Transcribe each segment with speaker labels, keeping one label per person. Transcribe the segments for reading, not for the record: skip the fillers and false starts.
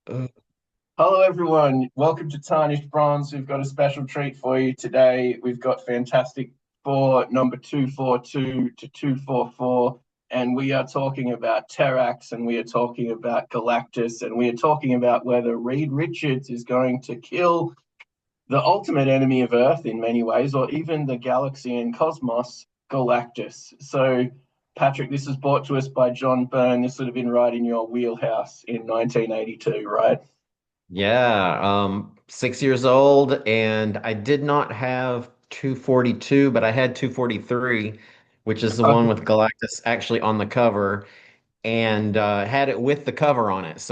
Speaker 1: Uh, Hello, everyone. Welcome to Tarnished Bronze. We've got a special treat for you today. We've got Fantastic Four number 242 to 244, and we are talking about Terrax, and we are talking about Galactus, and we are talking about whether Reed Richards is going to kill the ultimate enemy of Earth in many ways, or even the galaxy and cosmos, Galactus. So, Patrick, this is brought to us by John Byrne. This would have been right in your wheelhouse in 1982, right?
Speaker 2: Yeah, 6 years old, and I did not have 242, but I had 243, which is the one with Galactus actually on the cover, and had it with the cover on it.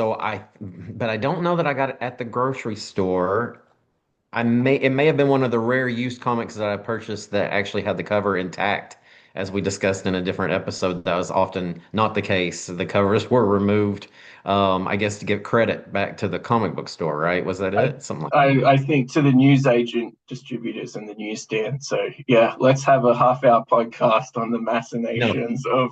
Speaker 2: But I don't know that I got it at the grocery store. It may have been one of the rare used comics that I purchased that actually had the cover intact. As we discussed in a different episode, that was often not the case. The covers were removed, I guess to give credit back to the comic book store, right? Was that
Speaker 1: I,
Speaker 2: it? Something like
Speaker 1: I think to the newsagent distributors and the newsstand. So yeah, let's have a half-hour podcast on the
Speaker 2: no.
Speaker 1: machinations of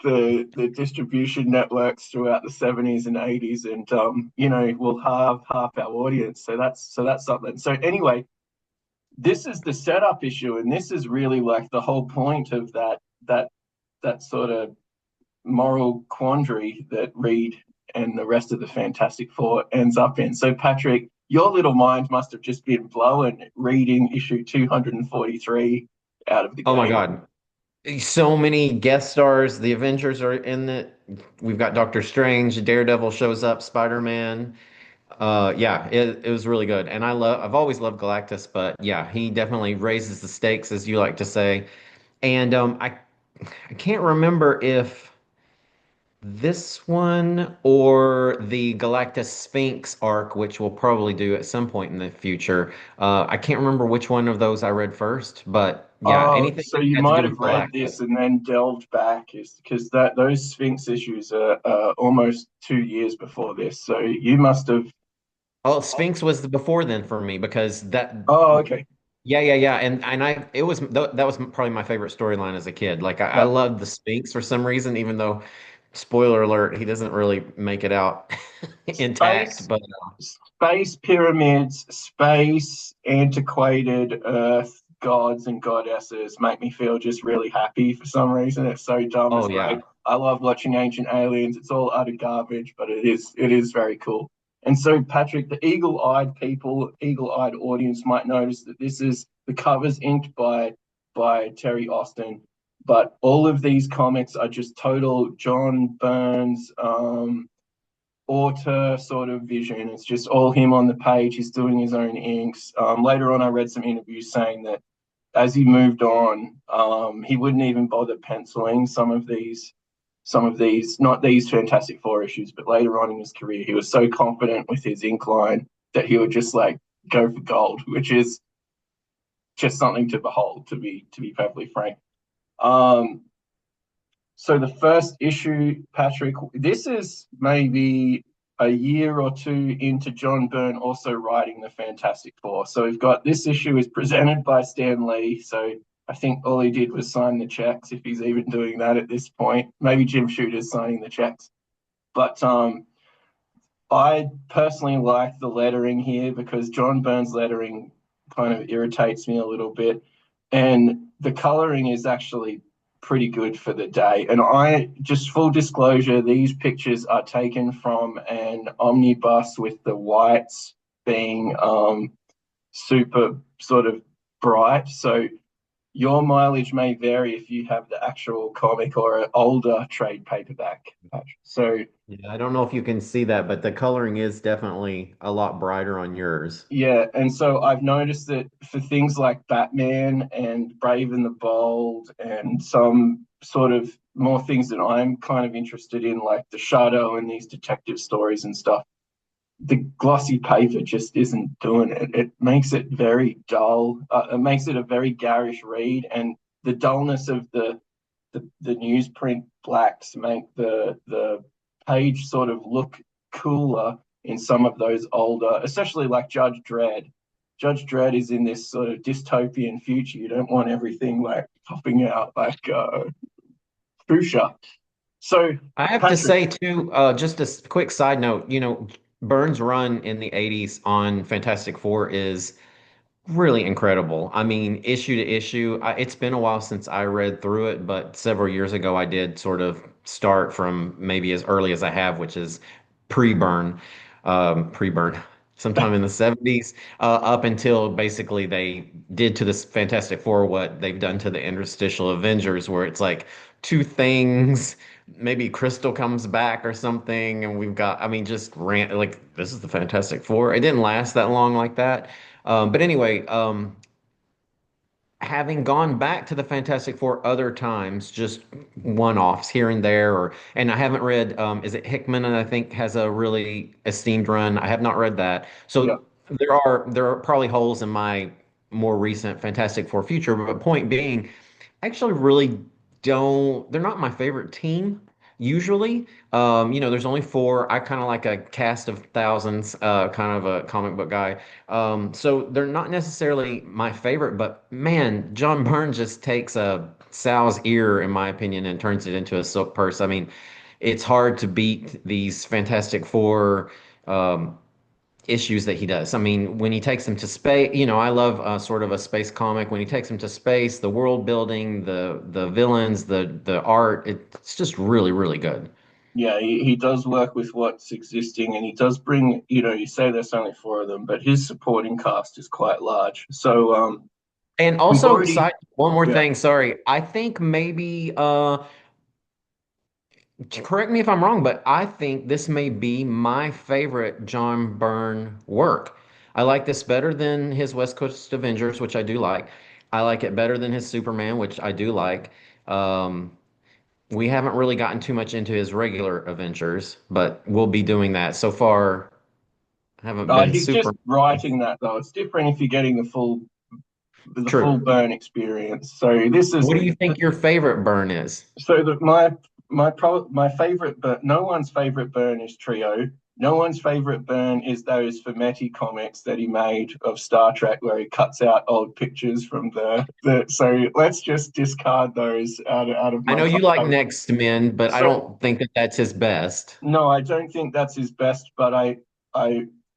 Speaker 1: the distribution networks throughout the 70s and 80s, and we'll have half our audience. So that's something. So anyway, this is the setup issue, and this is really like the whole point of that sort of moral quandary that Reed and the rest of the Fantastic Four ends up in. So, Patrick, your little mind must have just been blown reading issue 243 out of the
Speaker 2: Oh my
Speaker 1: gate.
Speaker 2: God. So many guest stars. The Avengers are in it. We've got Doctor Strange, Daredevil shows up, Spider-Man. Yeah, it was really good. And I've always loved Galactus, but yeah, he definitely raises the stakes, as you like to say. And I can't remember if this one or the Galactus Sphinx arc, which we'll probably do at some point in the future. I can't remember which one of those I read first, but yeah,
Speaker 1: Oh,
Speaker 2: anything
Speaker 1: so
Speaker 2: that
Speaker 1: you
Speaker 2: had to
Speaker 1: might
Speaker 2: do
Speaker 1: have
Speaker 2: with
Speaker 1: read this
Speaker 2: Galactus.
Speaker 1: and then delved back, is because that those Sphinx issues are almost 2 years before this. So you must have.
Speaker 2: Oh, Sphinx was before then for me because
Speaker 1: Oh, okay.
Speaker 2: yeah, and that was probably my favorite storyline as a kid. Like I
Speaker 1: Yep.
Speaker 2: loved the Sphinx for some reason, even though spoiler alert, he doesn't really make it out intact.
Speaker 1: Space,
Speaker 2: But
Speaker 1: space pyramids, space, antiquated Earth, gods and goddesses make me feel just really happy for some reason. It's so dumb.
Speaker 2: oh
Speaker 1: It's like
Speaker 2: yeah.
Speaker 1: I love watching Ancient Aliens. It's all utter garbage, but it is very cool. And so, Patrick, the eagle-eyed people, eagle-eyed audience might notice that this is the covers inked by Terry Austin, but all of these comics are just total John Burns, author sort of vision. It's just all him on the page. He's doing his own inks. Later on, I read some interviews saying that as he moved on, he wouldn't even bother penciling some of these, not these Fantastic Four issues, but later on in his career, he was so confident with his ink line that he would just like go for gold, which is just something to behold, to be perfectly frank. Um, so the first issue, Patrick, this is maybe a year or two into John Byrne also writing the Fantastic Four. So we've got this issue is presented by Stan Lee. So I think all he did was sign the checks, if he's even doing that at this point. Maybe Jim Shooter's signing the checks. But I personally like the lettering here because John Byrne's lettering kind of irritates me a little bit. And the coloring is actually pretty good for the day. And I just full disclosure, these pictures are taken from an omnibus with the whites being super sort of bright. So your mileage may vary if you have the actual comic or an older trade paperback. So
Speaker 2: Yeah, I don't know if you can see that, but the coloring is definitely a lot brighter on yours.
Speaker 1: yeah, and so I've noticed that for things like Batman and Brave and the Bold and some sort of more things that I'm kind of interested in, like the Shadow and these detective stories and stuff, the glossy paper just isn't doing it. It makes it very dull. It makes it a very garish read, and the dullness of the newsprint blacks make the page sort of look cooler in some of those older, especially like Judge Dredd. Judge Dredd is in this sort of dystopian future. You don't want everything like popping out like fuchsia. So,
Speaker 2: I have to
Speaker 1: Patrick,
Speaker 2: say too, just a quick side note, Byrne's run in the 80s on Fantastic Four is really incredible. I mean, issue to issue, it's been a while since I read through it, but several years ago I did sort of start from maybe as early as I have, which is pre-burn, pre-burn, sometime in the 70s, up until basically they did to this Fantastic Four what they've done to the Interstitial Avengers, where it's like two things. Maybe Crystal comes back or something, and we've got, I mean, just rant like this is the Fantastic Four. It didn't last that long like that. But anyway, having gone back to the Fantastic Four other times, just one-offs here and there, and I haven't read, is it Hickman, and I think has a really esteemed run. I have not read that.
Speaker 1: yeah,
Speaker 2: So there are probably holes in my more recent Fantastic Four future, but point being, actually really don't, they're not my favorite team usually. There's only four. I kind of like a cast of thousands, kind of a comic book guy. So they're not necessarily my favorite, but man, John Byrne just takes a sow's ear, in my opinion, and turns it into a silk purse. I mean, it's hard to beat these Fantastic Four. Issues that he does. I mean, when he takes them to space, I love sort of a space comic. When he takes them to space, the world building, the villains, the art, it's just really, really good.
Speaker 1: yeah, he does work with what's existing, and he does bring, you say there's only four of them, but his supporting cast is quite large. So,
Speaker 2: And
Speaker 1: we've
Speaker 2: also,
Speaker 1: already,
Speaker 2: side one more
Speaker 1: yeah,
Speaker 2: thing, sorry. I think maybe correct me if I'm wrong, but I think this may be my favorite John Byrne work. I like this better than his West Coast Avengers, which I do like. I like it better than his Superman, which I do like. Um, We haven't really gotten too much into his regular Avengers, but we'll be doing that. So far, I haven't been
Speaker 1: he's just
Speaker 2: super
Speaker 1: writing that though. It's different if you're getting the full
Speaker 2: true.
Speaker 1: burn experience. So this is
Speaker 2: What do you think your favorite burn is?
Speaker 1: so that my favorite, but no one's favorite burn is Trio. No one's favorite burn is those Fumetti comics that he made of Star Trek, where he cuts out old pictures from the. So let's just discard those out of
Speaker 2: I
Speaker 1: my
Speaker 2: know you
Speaker 1: top
Speaker 2: like
Speaker 1: five.
Speaker 2: Next Men, but I
Speaker 1: So
Speaker 2: don't think that that's his best.
Speaker 1: no, I don't think that's his best, but I,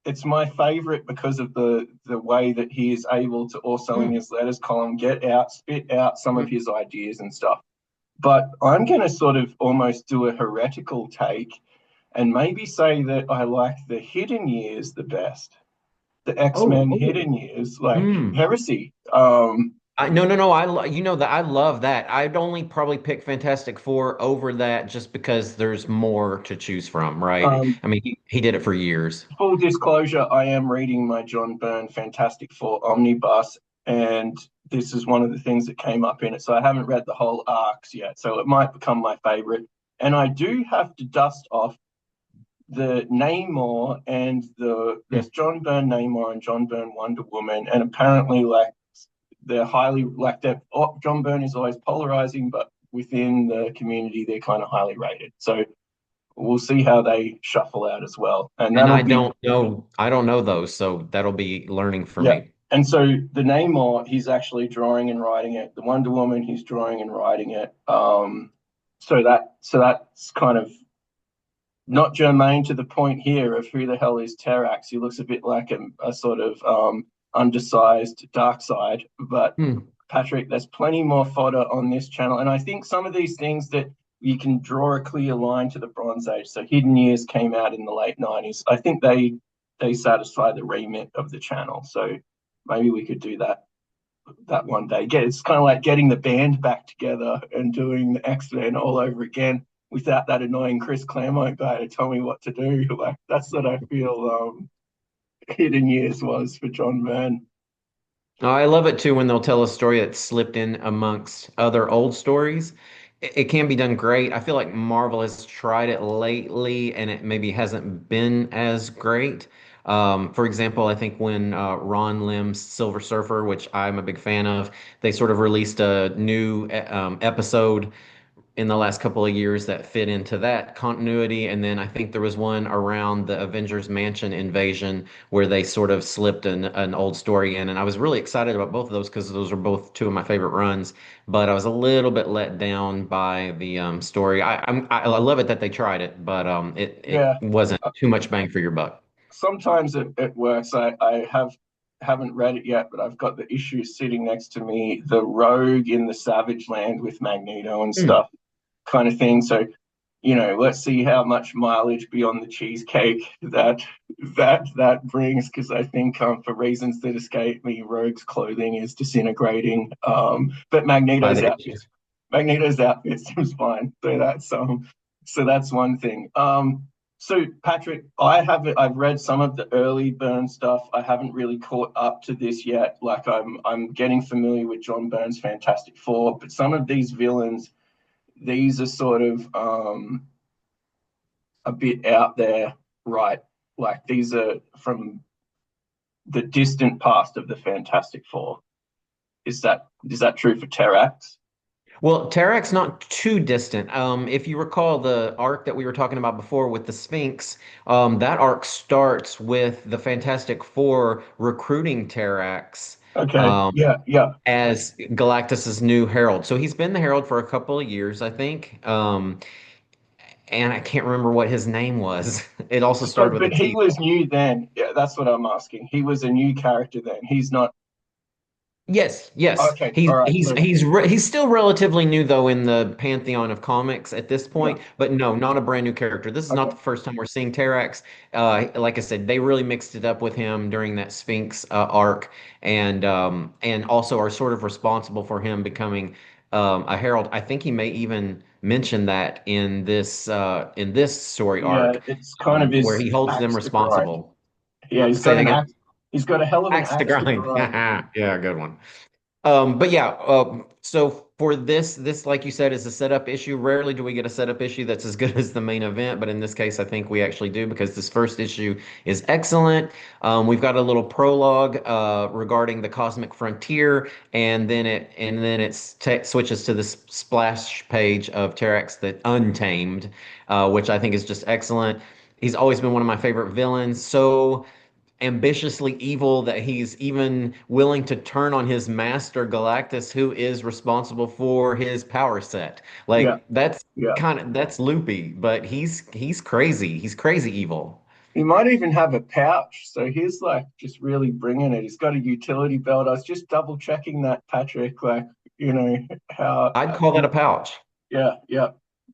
Speaker 1: it's my favorite because of the way that he is able to also in
Speaker 2: Hmm.
Speaker 1: his letters column spit out some of
Speaker 2: Mhm.
Speaker 1: his ideas and stuff. But I'm going to sort of almost do a heretical take and maybe say that I like the Hidden Years the best. The
Speaker 2: Oh,
Speaker 1: X-Men
Speaker 2: oh.
Speaker 1: Hidden Years, like
Speaker 2: Hmm.
Speaker 1: Heresy.
Speaker 2: No, no, no. You know that I love that. I'd only probably pick Fantastic Four over that just because there's more to choose from, right?
Speaker 1: Um,
Speaker 2: I mean, he did it for years.
Speaker 1: Full disclosure, I am reading my John Byrne Fantastic Four omnibus, and this is one of the things that came up in it. So I haven't read the whole arcs yet, so it might become my favorite. And I do have to dust off the Namor and there's John Byrne Namor and John Byrne Wonder Woman, and apparently like they're highly like they're John Byrne is always polarizing, but within the community they're kind of highly rated. So we'll see how they shuffle out as well, and
Speaker 2: And
Speaker 1: that'll be
Speaker 2: I don't know those, so that'll be learning for
Speaker 1: yeah.
Speaker 2: me.
Speaker 1: And so the Namor, he's actually drawing and writing it. The Wonder Woman, he's drawing and writing it. So that's kind of not germane to the point here of who the hell is Terrax. He looks a bit like a sort of undersized dark side. But
Speaker 2: Hmm.
Speaker 1: Patrick, there's plenty more fodder on this channel. And I think some of these things that you can draw a clear line to the Bronze Age. So Hidden Years came out in the late 90s. I think they satisfy the remit of the channel. So maybe we could do that one day. It's kind of like getting the band back together and doing the X-Men all over again without that annoying Chris Claremont guy to tell me what to do. Like that's what I feel Hidden Years was for John Byrne.
Speaker 2: Oh, I love it too when they'll tell a story that's slipped in amongst other old stories. It can be done great. I feel like Marvel has tried it lately and it maybe hasn't been as great. For example, I think when Ron Lim's Silver Surfer, which I'm a big fan of, they sort of released a new episode in the last couple of years that fit into that continuity. And then I think there was one around the Avengers Mansion invasion where they sort of slipped an old story in. And I was really excited about both of those because those are both two of my favorite runs. But I was a little bit let down by the story. I love it that they tried it, but it
Speaker 1: Yeah.
Speaker 2: wasn't too much bang for your buck.
Speaker 1: Sometimes it works. I haven't read it yet, but I've got the issue sitting next to me, the Rogue in the Savage Land with Magneto and
Speaker 2: Hmm.
Speaker 1: stuff, kind of thing. So, let's see how much mileage beyond the cheesecake that brings, because I think for reasons that escape me, Rogue's clothing is disintegrating. But
Speaker 2: By the issues.
Speaker 1: Magneto's outfit seems fine. So that's one thing. So Patrick, I've read some of the early Byrne stuff. I haven't really caught up to this yet. Like I'm getting familiar with John Byrne's Fantastic Four, but some of these villains, these are sort of a bit out there, right? Like these are from the distant past of the Fantastic Four. Is that true for Terrax?
Speaker 2: Well, Tarak's not too distant. If you recall the arc that we were talking about before with the Sphinx, that arc starts with the Fantastic Four recruiting Terax
Speaker 1: Okay.
Speaker 2: um,
Speaker 1: Yeah. Yeah.
Speaker 2: as Galactus's new herald. So he's been the herald for a couple of years, I think. And I can't remember what his name was. It also
Speaker 1: So,
Speaker 2: started with a
Speaker 1: but he
Speaker 2: T.
Speaker 1: was new then. Yeah, that's what I'm asking. He was a new character then. He's not.
Speaker 2: Yes, yes.
Speaker 1: Okay.
Speaker 2: He's
Speaker 1: All right.
Speaker 2: he's
Speaker 1: So,
Speaker 2: he's re he's still relatively new though in the pantheon of comics at this
Speaker 1: yeah.
Speaker 2: point, but no, not a brand new character. This is not
Speaker 1: Okay.
Speaker 2: the first time we're seeing Terrax. Like I said, they really mixed it up with him during that Sphinx arc, and also are sort of responsible for him becoming a herald. I think he may even mention that in this story
Speaker 1: Yeah.
Speaker 2: arc,
Speaker 1: It's kind of
Speaker 2: where
Speaker 1: his
Speaker 2: he holds them
Speaker 1: axe to grind.
Speaker 2: responsible.
Speaker 1: Yeah. He's
Speaker 2: Say
Speaker 1: got
Speaker 2: it
Speaker 1: an
Speaker 2: again.
Speaker 1: axe. He's got a hell of an
Speaker 2: Axe to
Speaker 1: axe to
Speaker 2: grind.
Speaker 1: grind.
Speaker 2: Yeah, good one. But yeah, so for this, like you said, is a setup issue. Rarely do we get a setup issue that's as good as the main event, but in this case, I think we actually do because this first issue is excellent. We've got a little prologue regarding the cosmic frontier, and then it switches to this splash page of Terex the Untamed, which I think is just excellent. He's always been one of my favorite villains. So ambitiously evil that he's even willing to turn on his master Galactus, who is responsible for his power set.
Speaker 1: Yeah.
Speaker 2: Like
Speaker 1: Yeah.
Speaker 2: that's loopy, but he's crazy. He's crazy evil.
Speaker 1: He might even have a pouch. So he's like just really bringing it. He's got a utility belt. I was just double checking that, Patrick. Like, how,
Speaker 2: I'd call that a pouch.
Speaker 1: yeah, yeah,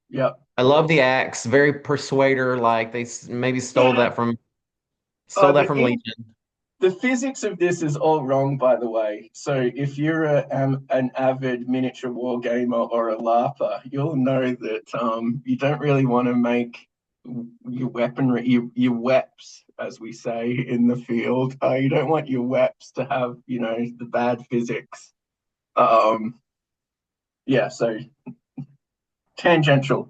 Speaker 1: yeah.
Speaker 2: I love the axe, very persuader like maybe
Speaker 1: Yeah.
Speaker 2: stole that
Speaker 1: The
Speaker 2: from
Speaker 1: ink,
Speaker 2: Legion.
Speaker 1: the physics of this is all wrong, by the way. So if you're an avid miniature war gamer or a LARPer, you'll know that you don't really want to make your weaponry, your weps, as we say in the field. You don't want your weps to have, the bad physics. Um, yeah, so tangential.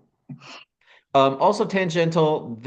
Speaker 2: Also tangential,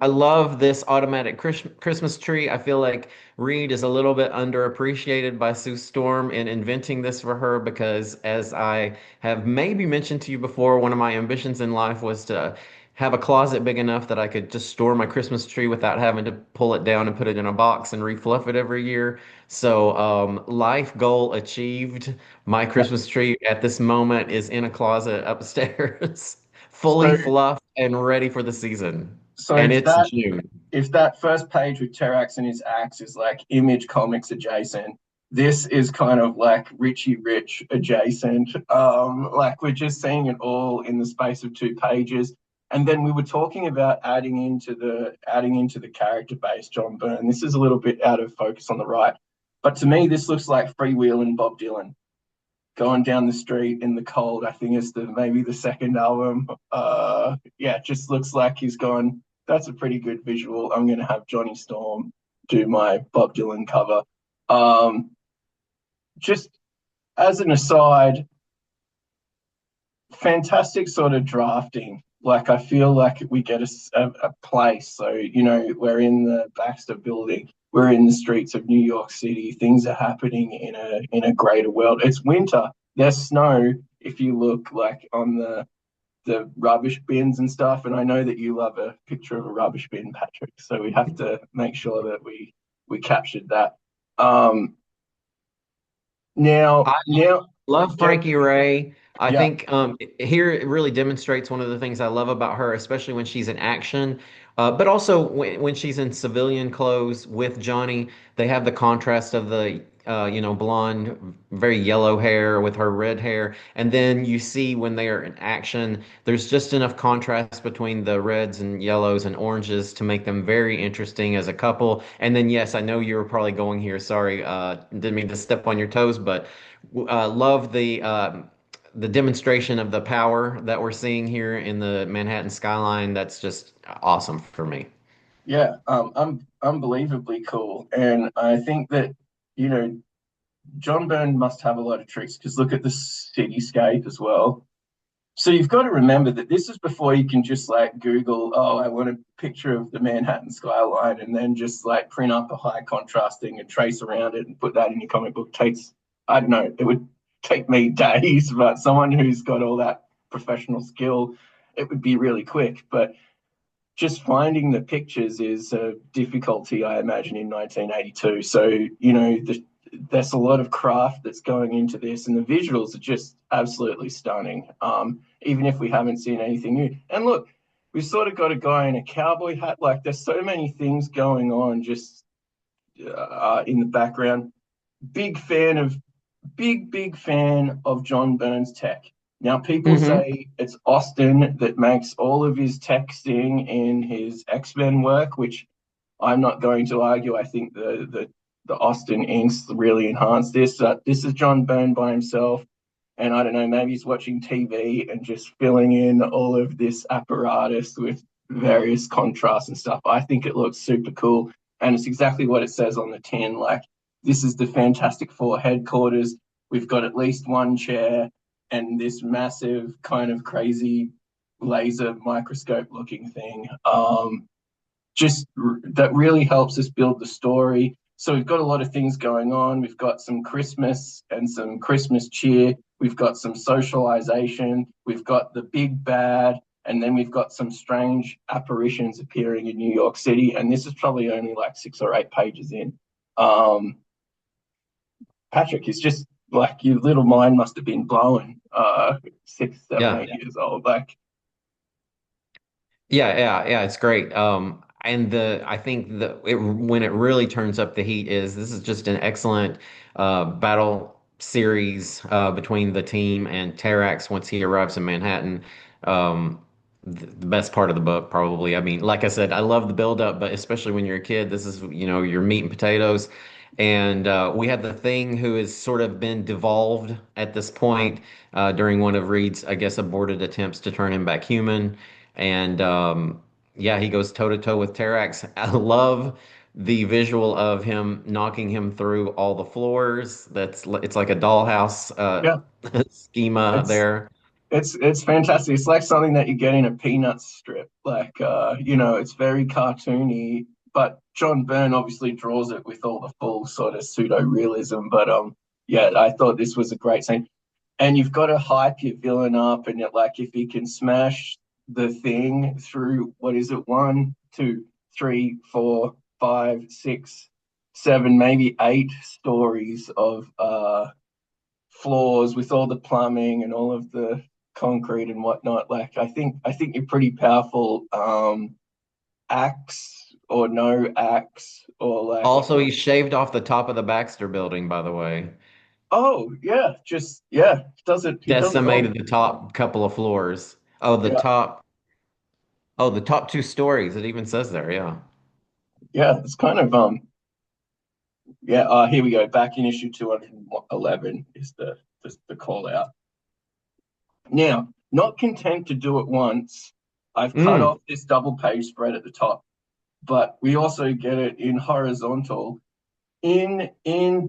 Speaker 2: I love this automatic Christmas tree. I feel like Reed is a little bit underappreciated by Sue Storm in inventing this for her because, as I have maybe mentioned to you before, one of my ambitions in life was to have a closet big enough that I could just store my Christmas tree without having to pull it down and put it in a box and refluff it every year. So, life goal achieved. My
Speaker 1: Yeah.
Speaker 2: Christmas tree at this moment is in a closet upstairs. Fully
Speaker 1: So
Speaker 2: fluffed and ready for the season.
Speaker 1: so
Speaker 2: And
Speaker 1: if
Speaker 2: it's
Speaker 1: that
Speaker 2: June.
Speaker 1: if that first page with Terrax and his axe is like Image Comics adjacent, this is kind of like Richie Rich adjacent. Like we're just seeing it all in the space of 2 pages. And then we were talking about adding into the character base, John Byrne. This is a little bit out of focus on the right. But to me, this looks like Freewheel and Bob Dylan going down the street in the cold. I think it's maybe the second album. Yeah, it just looks like he's gone. That's a pretty good visual. I'm going to have Johnny Storm do my Bob Dylan cover. Um, just as an aside, fantastic sort of drafting. Like I feel like we get a place. So we're in the Baxter Building. We're in the streets of New York City. Things are happening in a greater world. It's winter. There's snow. If you look like on the rubbish bins and stuff. And I know that you love a picture of a rubbish bin, Patrick. So we have to make sure that we captured that. Um, now,
Speaker 2: Love
Speaker 1: Jake,
Speaker 2: Frankie Ray. I
Speaker 1: yeah,
Speaker 2: think here it really demonstrates one of the things I love about her, especially when she's in action, but also when she's in civilian clothes with Johnny. They have the contrast of the blonde, very yellow hair with her red hair, and then you see when they are in action, there's just enough contrast between the reds and yellows and oranges to make them very interesting as a couple. And then yes, I know you were probably going here. Sorry, didn't mean to step on your toes, but. Love the demonstration of the power that we're seeing here in the Manhattan skyline. That's just awesome for me.
Speaker 1: yeah, unbelievably cool. And I think that, you know, John Byrne must have a lot of tricks because look at the cityscape as well. So you've got to remember that this is before you can just like Google, oh, I want a picture of the Manhattan skyline and then just like print up a high contrast thing and trace around it and put that in your comic book. Takes, I don't know, it would take me days, but someone who's got all that professional skill, it would be really quick. But just finding the pictures is a difficulty, I imagine, in 1982. So, there's a lot of craft that's going into this, and the visuals are just absolutely stunning. Even if we haven't seen anything new. And look, we've sort of got a guy in a cowboy hat. Like, there's so many things going on just in the background. Big fan of big fan of John Byrne's tech. Now, people
Speaker 2: Hmm.
Speaker 1: say it's Austin that makes all of his texting in his X-Men work, which I'm not going to argue. I think the Austin inks really enhanced this. This is John Byrne by himself, and I don't know, maybe he's watching TV and just filling in all of this apparatus with various contrasts and stuff. I think it looks super cool, and it's exactly what it says on the tin. Like, this is the Fantastic Four headquarters. We've got at least one chair and this massive kind of crazy laser microscope looking thing. Just that really helps us build the story. So we've got a lot of things going on. We've got some Christmas and some Christmas cheer. We've got some socialization. We've got the big bad. And then we've got some strange apparitions appearing in New York City. And this is probably only like 6 or 8 pages in. Um, Patrick, it's just like your little mind must have been blown 6, 7,
Speaker 2: Yeah.
Speaker 1: 8 years old. Like,
Speaker 2: Yeah, it's great. And I think when it really turns up the heat is this is just an excellent battle series between the team and Terrax once he arrives in Manhattan. Um, the best part of the book, probably. I mean, like I said, I love the build up, but especially when you're a kid, this is, your meat and potatoes. And we have the Thing who has sort of been devolved at this point during one of Reed's, I guess, aborted attempts to turn him back human. And yeah, he goes toe to toe with Terrax. I love the visual of him knocking him through all the floors. It's like a dollhouse
Speaker 1: yeah,
Speaker 2: schema
Speaker 1: it's
Speaker 2: there.
Speaker 1: it's fantastic. It's like something that you get in a Peanuts strip. Like, it's very cartoony, but John Byrne obviously draws it with all the full sort of pseudo realism. But yeah, I thought this was a great scene. And you've got to hype your villain up, and it, like, if he can smash the Thing through, what is it, 1, 2, 3, 4, 5, 6, 7, maybe 8 stories of floors with all the plumbing and all of the concrete and whatnot. Like, I think you're pretty powerful. Axe or no axe or like,
Speaker 2: Also, he shaved off the top of the Baxter building, by the way.
Speaker 1: oh yeah, just yeah, does it. He does it all.
Speaker 2: Decimated the top couple of floors.
Speaker 1: Yeah,
Speaker 2: The top 2 stories. It even says there. Yeah.
Speaker 1: yeah. It's kind of yeah. Here we go. Back in issue 211 is the call out. Now, not content to do it once, I've cut
Speaker 2: Mm.
Speaker 1: off this double page spread at the top, but we also get it in horizontal, in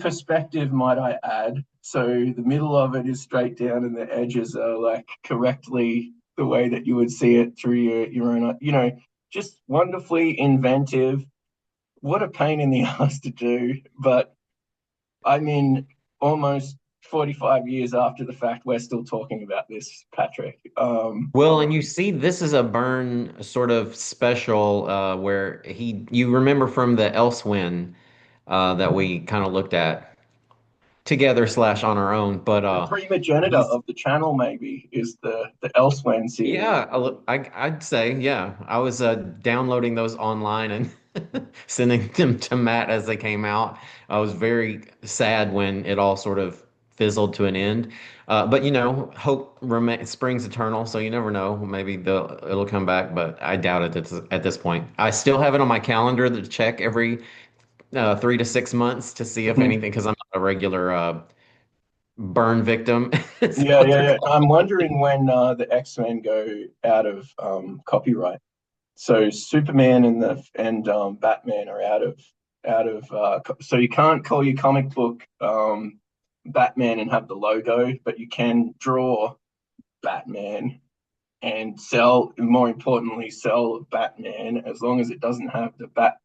Speaker 1: perspective, might I add. So the middle of it is straight down, and the edges are like correctly the way that you would see it through your own. Just wonderfully inventive. What a pain in the ass to do, but I mean, almost 45 years after the fact, we're still talking about this, Patrick.
Speaker 2: Well, and you see, this is a Byrne sort of special where you remember from the Elsewin that we kind of looked at together slash on our own, but
Speaker 1: the primogenitor
Speaker 2: he's
Speaker 1: of the channel, maybe, is the Elsewhere series.
Speaker 2: yeah, I'd say, yeah. I was downloading those online and sending them to Matt as they came out. I was very sad when it all sort of fizzled to an end. But hope springs eternal, so you never know. Maybe it'll come back, but I doubt it at this point. I still have it on my calendar to check every 3 to 6 months to see if anything, because I'm not a regular burn victim, is
Speaker 1: Yeah,
Speaker 2: what
Speaker 1: yeah,
Speaker 2: they're
Speaker 1: yeah.
Speaker 2: called.
Speaker 1: I'm wondering when the X-Men go out of copyright. So Superman and Batman are so you can't call your comic book Batman and have the logo, but you can draw Batman and sell, more importantly, sell Batman as long as it doesn't have the bat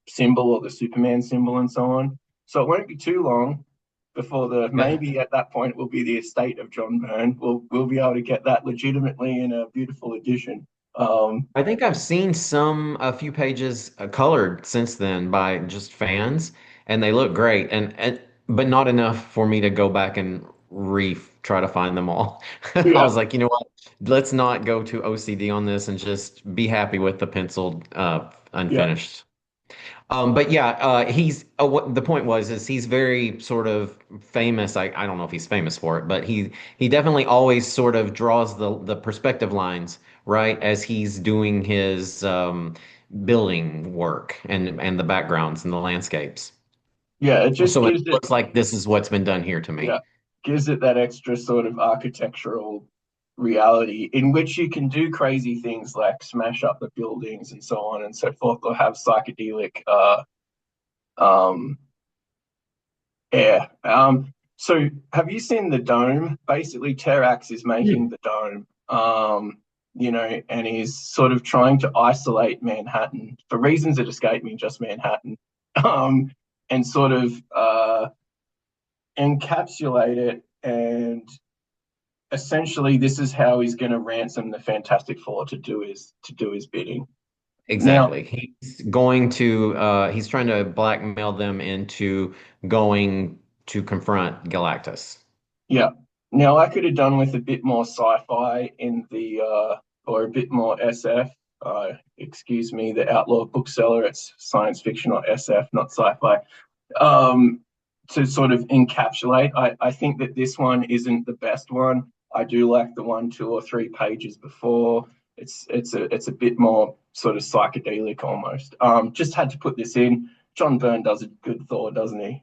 Speaker 1: symbol or the Superman symbol and so on. So it won't be too long before
Speaker 2: Yeah.
Speaker 1: maybe at that point will be the estate of John Byrne. We'll be able to get that legitimately in a beautiful edition.
Speaker 2: I think I've seen a few pages colored since then by just fans, and they look great, and but not enough for me to go back and try to find them all. I
Speaker 1: yeah,
Speaker 2: was like, you know what? Let's not go to OCD on this and just be happy with the penciled
Speaker 1: yeah,
Speaker 2: unfinished. But yeah, what the point was is he's very sort of famous. I don't know if he's famous for it, but he definitely always sort of draws the perspective lines, right, as he's doing his building work and the backgrounds and the landscapes.
Speaker 1: yeah. It just
Speaker 2: So it
Speaker 1: gives it,
Speaker 2: looks like this is what's been done here to
Speaker 1: yeah,
Speaker 2: me.
Speaker 1: gives it that extra sort of architectural reality in which you can do crazy things like smash up the buildings and so on and so forth, or have psychedelic um, yeah. So have you seen the dome? Basically, Terax is making
Speaker 2: Hmm.
Speaker 1: the dome, and he's sort of trying to isolate Manhattan for reasons that escape me, just Manhattan, um, and sort of encapsulate it. And essentially, this is how he's going to ransom the Fantastic Four to do his bidding. Now,
Speaker 2: Exactly. He's trying to blackmail them into going to confront Galactus.
Speaker 1: yeah. Now I could have done with a bit more sci-fi in the or a bit more SF. Excuse me, the Outlaw bookseller. It's science fiction or SF, not sci-fi. Um, to sort of encapsulate. I think that this one isn't the best one. I do like the one, 2 or 3 pages before. It's a bit more sort of psychedelic almost. Just had to put this in. John Byrne does a good Thor, doesn't he?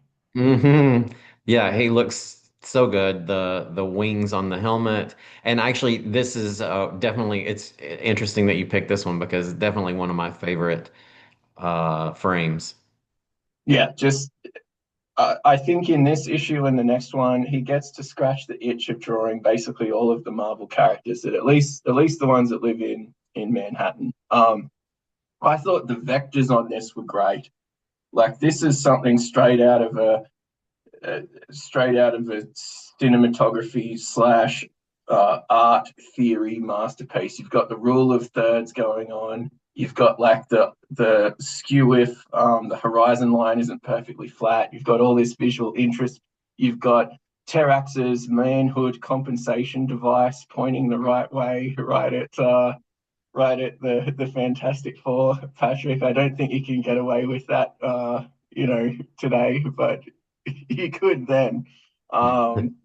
Speaker 2: Yeah, he looks so good. The wings on the helmet. And actually, this is definitely it's interesting that you picked this one because it's definitely one of my favorite frames.
Speaker 1: Yeah, just I think in this issue and the next one, he gets to scratch the itch of drawing basically all of the Marvel characters that at least the ones that live in Manhattan. I thought the vectors on this were great. Like this is something uh, straight out of a cinematography slash art theory masterpiece. You've got the rule of thirds going on. You've got like the skew if the horizon line isn't perfectly flat. You've got all this visual interest. You've got Terax's manhood compensation device pointing the right way, right at the Fantastic Four, Patrick. I don't think you can get away with that, today, but you could then. Um,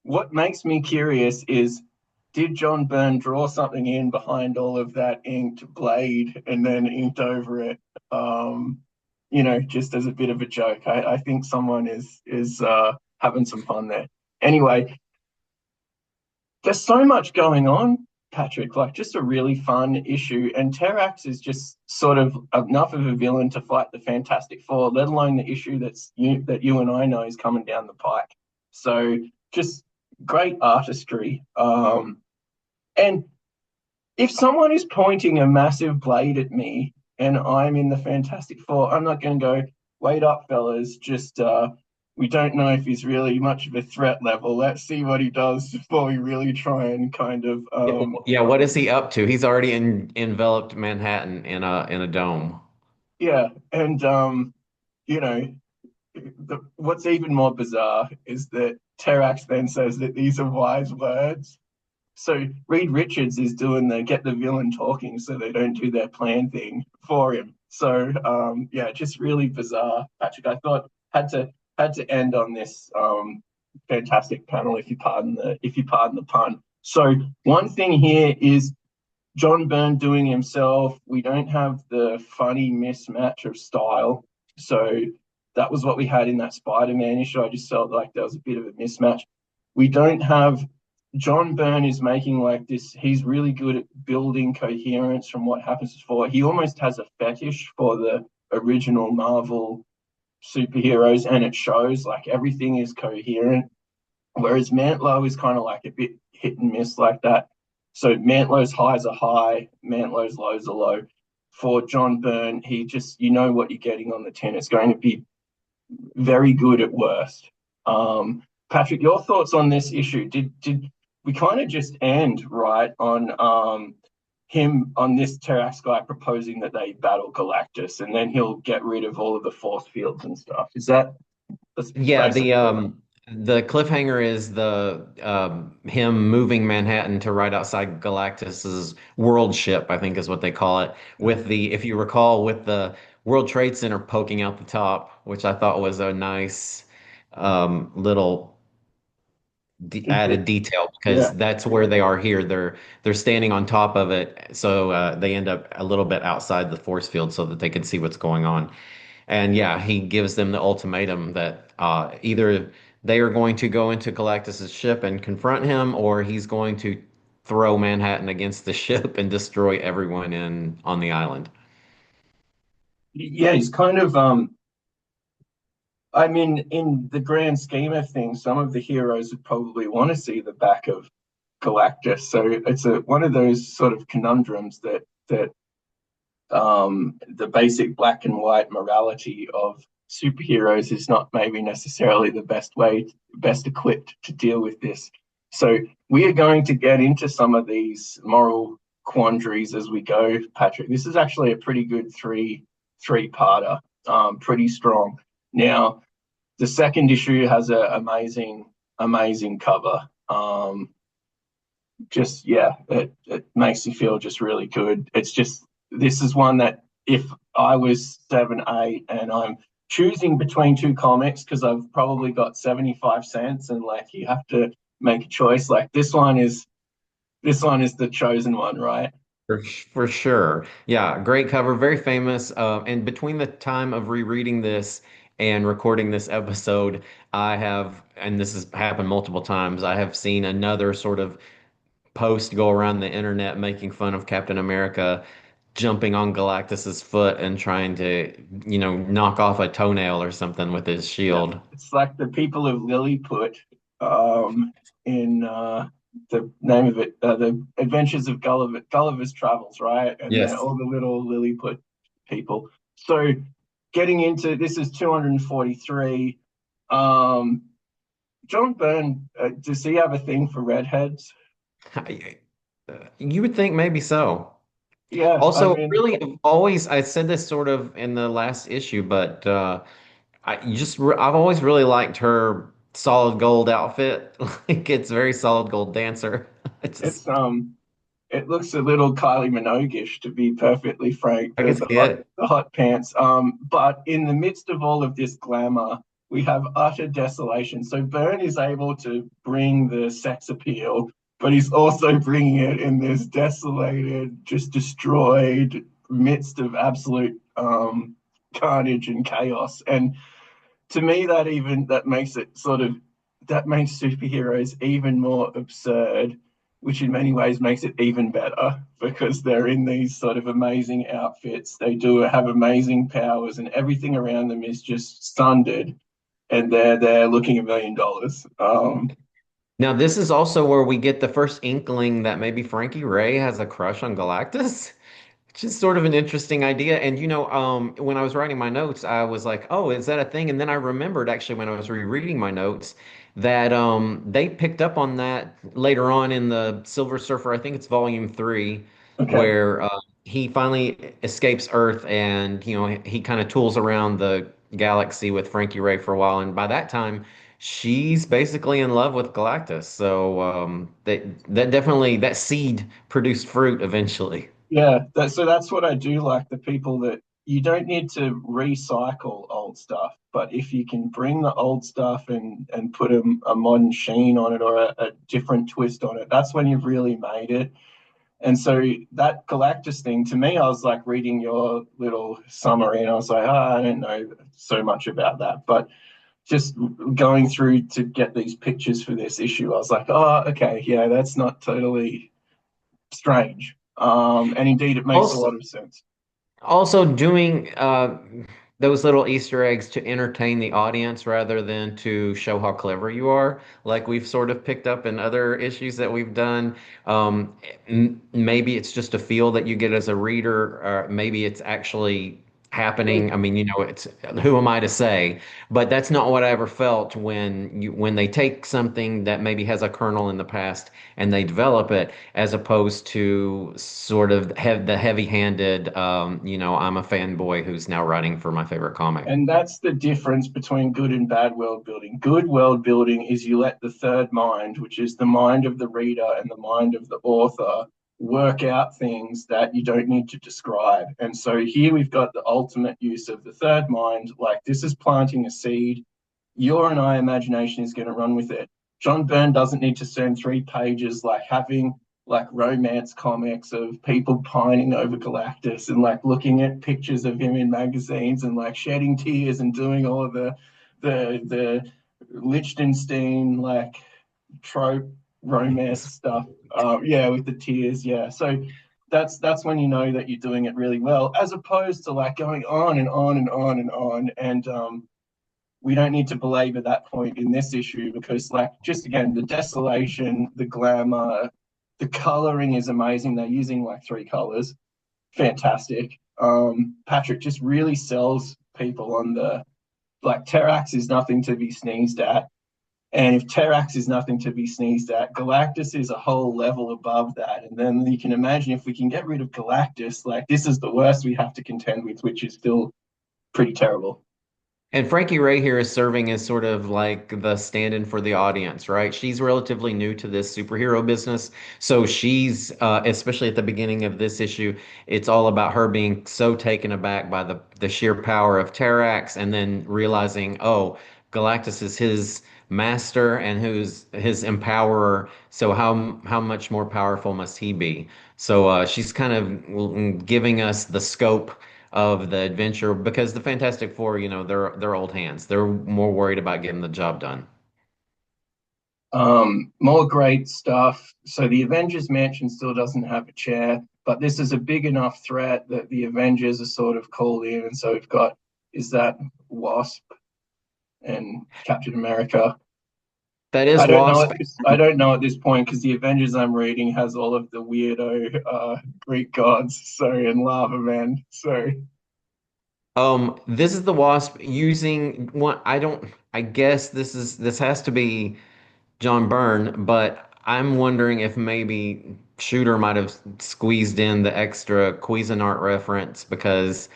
Speaker 1: what makes me curious is, did John Byrne draw something in behind all of that inked blade and then inked over it? Just as a bit of a joke. I think someone is having some fun there. Anyway, there's so much going on, Patrick. Like just a really fun issue, and Terrax is just sort of enough of a villain to fight the Fantastic Four, let alone the issue that you and I know is coming down the pike. So just great artistry. And if someone is pointing a massive blade at me and I'm in the Fantastic Four, I'm not going to go, wait up, fellas, just we don't know if he's really much of a threat level. Let's see what he does before we really try and kind of
Speaker 2: Yeah, yeah, what is he up to? He's already enveloped Manhattan in a dome.
Speaker 1: yeah, and you know, what's even more bizarre is that Terax then says that these are wise words. So Reed Richards is doing the get the villain talking so they don't do their plan thing for him. So yeah, just really bizarre, Patrick. I thought had to end on this fantastic panel, if you pardon the pun. So one thing here is John Byrne doing himself. We don't have the funny mismatch of style. So that was what we had in that Spider-Man issue. I just felt like there was a bit of a mismatch. We don't have John Byrne is making like this. He's really good at building coherence from what happens before. He almost has a fetish for the original Marvel superheroes, and it shows like everything is coherent. Whereas Mantlo is kind of like a bit hit and miss like that. So Mantlo's highs are high, Mantlo's lows are low. For John Byrne, he just you know what you're getting on the tin. It's going to be very good at worst. Patrick, your thoughts on this issue? Did we kind of just end right on him on this Terrax guy proposing that they battle Galactus and then he'll get rid of all of the force fields and stuff? Is that that's
Speaker 2: Yeah,
Speaker 1: basically
Speaker 2: the cliffhanger is the him moving Manhattan to right outside Galactus's world ship, I think is what they call it, with the, if you recall, with the World Trade Center poking out the top, which I thought was a nice little de added detail because
Speaker 1: yeah.
Speaker 2: that's where they are here. They're standing on top of it, so they end up a little bit outside the force field so that they can see what's going on. And yeah, he gives them the ultimatum that either they are going to go into Galactus's ship and confront him, or he's going to throw Manhattan against the ship and destroy everyone in on the island.
Speaker 1: Yeah, he's kind of I mean, in the grand scheme of things, some of the heroes would probably want to see the back of Galactus. So it's a one of those sort of conundrums that the basic black and white morality of superheroes is not maybe necessarily the best equipped to deal with this. So we are going to get into some of these moral quandaries as we go, Patrick. This is actually a pretty good three-parter, pretty strong. Now, the second issue has an amazing cover. Just yeah, it makes you feel just really good. It's just this is one that if I was 7, 8, and I'm choosing between two comics because I've probably got 75 cents, and like you have to make a choice. Like this one is the chosen one, right?
Speaker 2: For sure. Yeah, great cover, very famous. And between the time of rereading this and recording this episode, I have, and this has happened multiple times, I have seen another sort of post go around the internet making fun of Captain America jumping on Galactus's foot and trying to, knock off a toenail or something with his
Speaker 1: Yeah,
Speaker 2: shield.
Speaker 1: it's like the people of Lilliput in the name of it, the Adventures of Gulliver's Travels, right? And they're
Speaker 2: Yes.
Speaker 1: all the little Lilliput people. So getting into this is 243. Um, John Byrne, does he have a thing for redheads?
Speaker 2: You would think maybe so.
Speaker 1: Yeah, I
Speaker 2: Also,
Speaker 1: mean,
Speaker 2: really, I've always, I said this sort of in the last issue, but I've always really liked her solid gold outfit. Like it's very solid gold dancer. I just
Speaker 1: it's it looks a little Kylie Minogue-ish, to be perfectly frank.
Speaker 2: I
Speaker 1: The
Speaker 2: can
Speaker 1: the
Speaker 2: see
Speaker 1: hot
Speaker 2: it.
Speaker 1: the hot pants. But in the midst of all of this glamour, we have utter desolation. So Byrne is able to bring the sex appeal, but he's also bringing it in this desolated, just destroyed midst of absolute carnage and chaos. And to me that makes it sort of that makes superheroes even more absurd, which in many ways makes it even better because they're in these sort of amazing outfits, they do have amazing powers, and everything around them is just sundered, and they're looking $1 million.
Speaker 2: Now, this is also where we get the first inkling that maybe Frankie Ray has a crush on Galactus. Just sort of an interesting idea. And when I was writing my notes, I was like, "Oh, is that a thing?" And then I remembered actually when I was rereading my notes that they picked up on that later on in the Silver Surfer. I think it's volume 3,
Speaker 1: Okay.
Speaker 2: where he finally escapes Earth, and he kind of tools around the galaxy with Frankie Ray for a while. And by that time, she's basically in love with Galactus. So that definitely that seed produced fruit eventually.
Speaker 1: Yeah, so that's what I do like the people that you don't need to recycle old stuff, but if you can bring the old stuff and put a modern sheen on it or a different twist on it, that's when you've really made it. And so that Galactus thing, to me, I was like reading your little summary and I was like, oh, I don't know so much about that. But just going through to get these pictures for this issue, I was like, oh, okay, yeah, that's not totally strange. And indeed, it makes a
Speaker 2: Also,
Speaker 1: lot of sense.
Speaker 2: also doing those little Easter eggs to entertain the audience rather than to show how clever you are, like we've sort of picked up in other issues that we've done. Um, Maybe it's just a feel that you get as a reader, or maybe it's actually happening. I mean, it's who am I to say? But that's not what I ever felt when they take something that maybe has a kernel in the past and they develop it, as opposed to sort of have the heavy-handed, I'm a fanboy who's now writing for my favorite comic.
Speaker 1: And that's the difference between good and bad world building. Good world building is you let the third mind, which is the mind of the reader and the mind of the author, work out things that you don't need to describe. And so here we've got the ultimate use of the third mind. Like this is planting a seed. Your and I imagination is going to run with it. John Byrne doesn't need to spend 3 pages like having like romance comics of people pining over Galactus and like looking at pictures of him in magazines and like shedding tears and doing all of the Liechtenstein like trope romance stuff. Yeah, with the tears. Yeah, so that's when you know that you're doing it really well, as opposed to like going on and on and on and on. And we don't need to belabor that point in this issue because, like, just again, the desolation, the glamour, the coloring is amazing. They're using like 3 colors, fantastic. Patrick just really sells people on the like Terrax is nothing to be sneezed at. And if Terrax is nothing to be sneezed at, Galactus is a whole level above that. And then you can imagine if we can get rid of Galactus, like this is the worst we have to contend with, which is still pretty terrible.
Speaker 2: And Frankie Ray here is serving as sort of like the stand-in for the audience, right? She's relatively new to this superhero business, so she's especially at the beginning of this issue, it's all about her being so taken aback by the sheer power of Terrax, and then realizing, oh, Galactus is his master and who's his empowerer. So how much more powerful must he be? So she's kind of giving us the scope of the adventure because the Fantastic Four, they're old hands. They're more worried about getting the job done.
Speaker 1: More great stuff. So the Avengers Mansion still doesn't have a chair, but this is a big enough threat that the Avengers are sort of called in, and so we've got is that Wasp and Captain America.
Speaker 2: That is Wasp.
Speaker 1: I don't know at this point because the Avengers I'm reading has all of the weirdo Greek gods, so and Lava Man. So
Speaker 2: This is the Wasp using one. I guess this has to be John Byrne, but I'm wondering if maybe Shooter might have squeezed in the extra Cuisinart reference because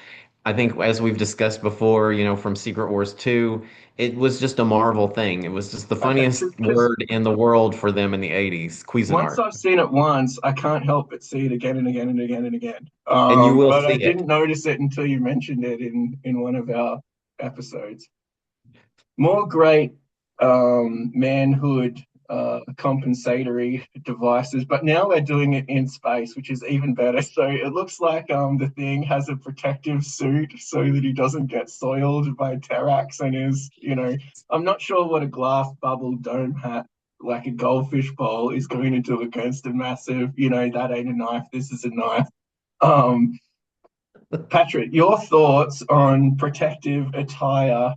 Speaker 2: I think, as we've discussed before, from Secret Wars 2, it was just a Marvel thing. It was just the
Speaker 1: okay,
Speaker 2: funniest
Speaker 1: because
Speaker 2: word in the world for them in the 80s,
Speaker 1: once
Speaker 2: Cuisinart.
Speaker 1: I've seen it once, I can't help but see it again and again and again and again.
Speaker 2: And you will
Speaker 1: But
Speaker 2: see
Speaker 1: I
Speaker 2: it.
Speaker 1: didn't notice it until you mentioned it in one of our episodes. More great manhood compensatory devices, but now they're doing it in space, which is even better. So it looks like the thing has a protective suit so that he doesn't get soiled by Terrax and I'm not sure what a glass bubble dome hat like a goldfish bowl is going to do against a massive, that ain't a knife, this is a knife. Um, Patrick, your thoughts on protective attire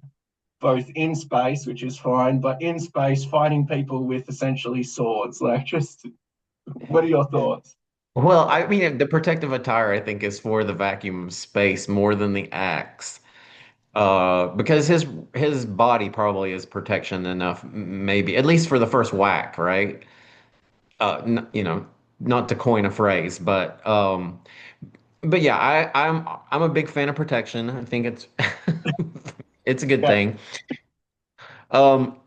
Speaker 1: both in space, which is fine, but in space fighting people with essentially swords. Like, just what are your thoughts?
Speaker 2: Well, I mean, the protective attire, I think, is for the vacuum of space more than the axe. Because his body probably is protection enough, maybe at least for the first whack, right? N you know, not to coin a phrase, but yeah, I'm a big fan of protection. I think it's it's a good
Speaker 1: Yeah,
Speaker 2: thing. Um,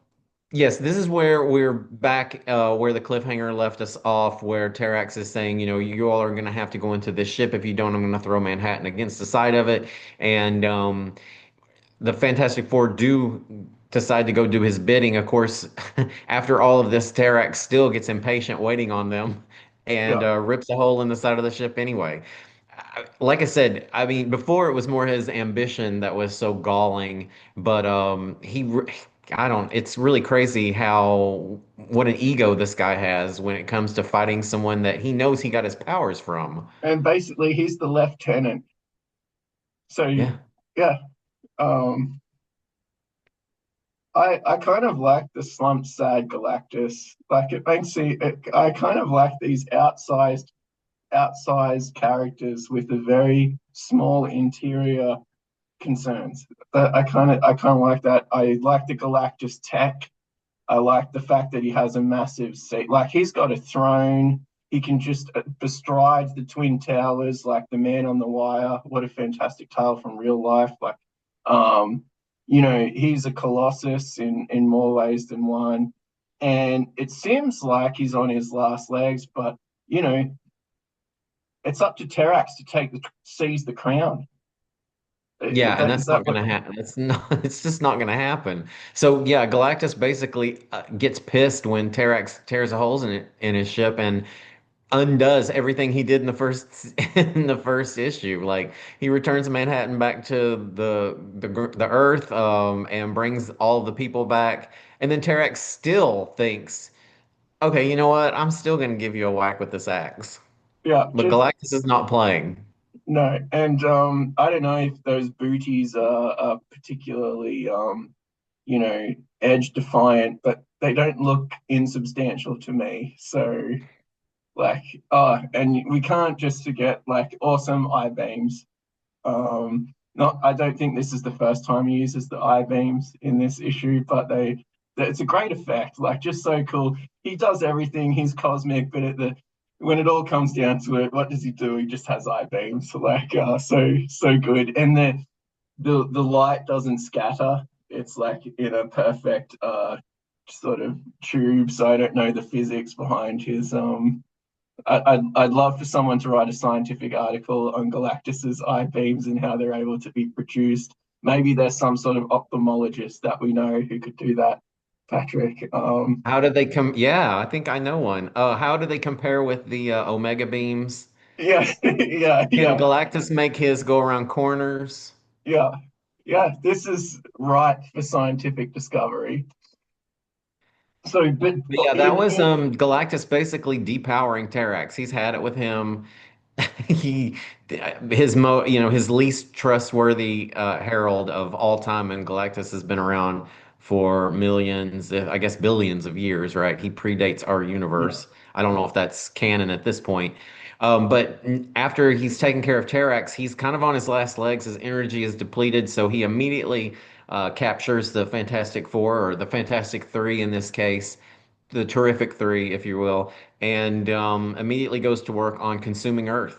Speaker 2: yes, this is where we're back, where the cliffhanger left us off, where Terrax is saying, you all are going to have to go into this ship. If you don't, I'm going to throw Manhattan against the side of it. And the Fantastic Four do decide to go do his bidding. Of course, after all of this, Terrax still gets impatient waiting on them and
Speaker 1: yeah.
Speaker 2: rips a hole in the side of the ship anyway. Like I said, I mean, before it was more his ambition that was so galling, but I don't, it's really crazy how, what an ego this guy has when it comes to fighting someone that he knows he got his powers from.
Speaker 1: And basically, he's the lieutenant. So
Speaker 2: Yeah.
Speaker 1: yeah, um, I kind of like the slump sad Galactus. Like it makes me, I kind of like these outsized characters with a very small interior concerns. I kind of like that. I like the Galactus tech. I like the fact that he has a massive seat. Like he's got a throne. He can just bestride the twin towers like the man on the wire. What a fantastic tale from real life. Like, um, he's a colossus in more ways than one. And it seems like he's on his last legs, but you know, it's up to Terrax to seize the crown.
Speaker 2: Yeah, and
Speaker 1: Is
Speaker 2: that's
Speaker 1: that
Speaker 2: not
Speaker 1: what?
Speaker 2: going to happen. It's not. It's just not going to happen. So yeah, Galactus basically gets pissed when Terrax tears a holes in his ship and undoes everything he did in the first in the first issue. Like he returns Manhattan back to the Earth, and brings all the people back. And then Terrax still thinks, okay, you know what? I'm still going to give you a whack with this axe.
Speaker 1: Yeah,
Speaker 2: But
Speaker 1: just
Speaker 2: Galactus is not playing.
Speaker 1: no. And I don't know if those booties are particularly edge defiant, but they don't look insubstantial to me. So like, and we can't just forget like awesome eye beams. Not, I don't think this is the first time he uses the eye beams in this issue, but it's a great effect. Like, just so cool. He does everything. He's cosmic, but when it all comes down to it, what does he do? He just has eye beams. Like, so good. And the light doesn't scatter. It's like in a perfect sort of tube. So I don't know the physics behind his I'd love for someone to write a scientific article on Galactus's eye beams and how they're able to be produced. Maybe there's some sort of ophthalmologist that we know who could do that, Patrick.
Speaker 2: How did they come? Yeah, I think I know one. How do they compare with the Omega beams?
Speaker 1: Yeah, yeah,
Speaker 2: Can
Speaker 1: yeah,
Speaker 2: Galactus make his go around corners?
Speaker 1: yeah, yeah. This is right for scientific discovery. So, but
Speaker 2: But yeah, that
Speaker 1: in
Speaker 2: was Galactus basically depowering Terrax. He's had it with him. He his least trustworthy herald of all time, and Galactus has been around for millions, I guess billions of years, right? He predates our
Speaker 1: yeah,
Speaker 2: universe. I don't know if that's canon at this point. But after he's taken care of Terrax, he's kind of on his last legs. His energy is depleted, so he immediately captures the Fantastic Four, or the Fantastic Three in this case, the Terrific Three, if you will, and immediately goes to work on consuming Earth.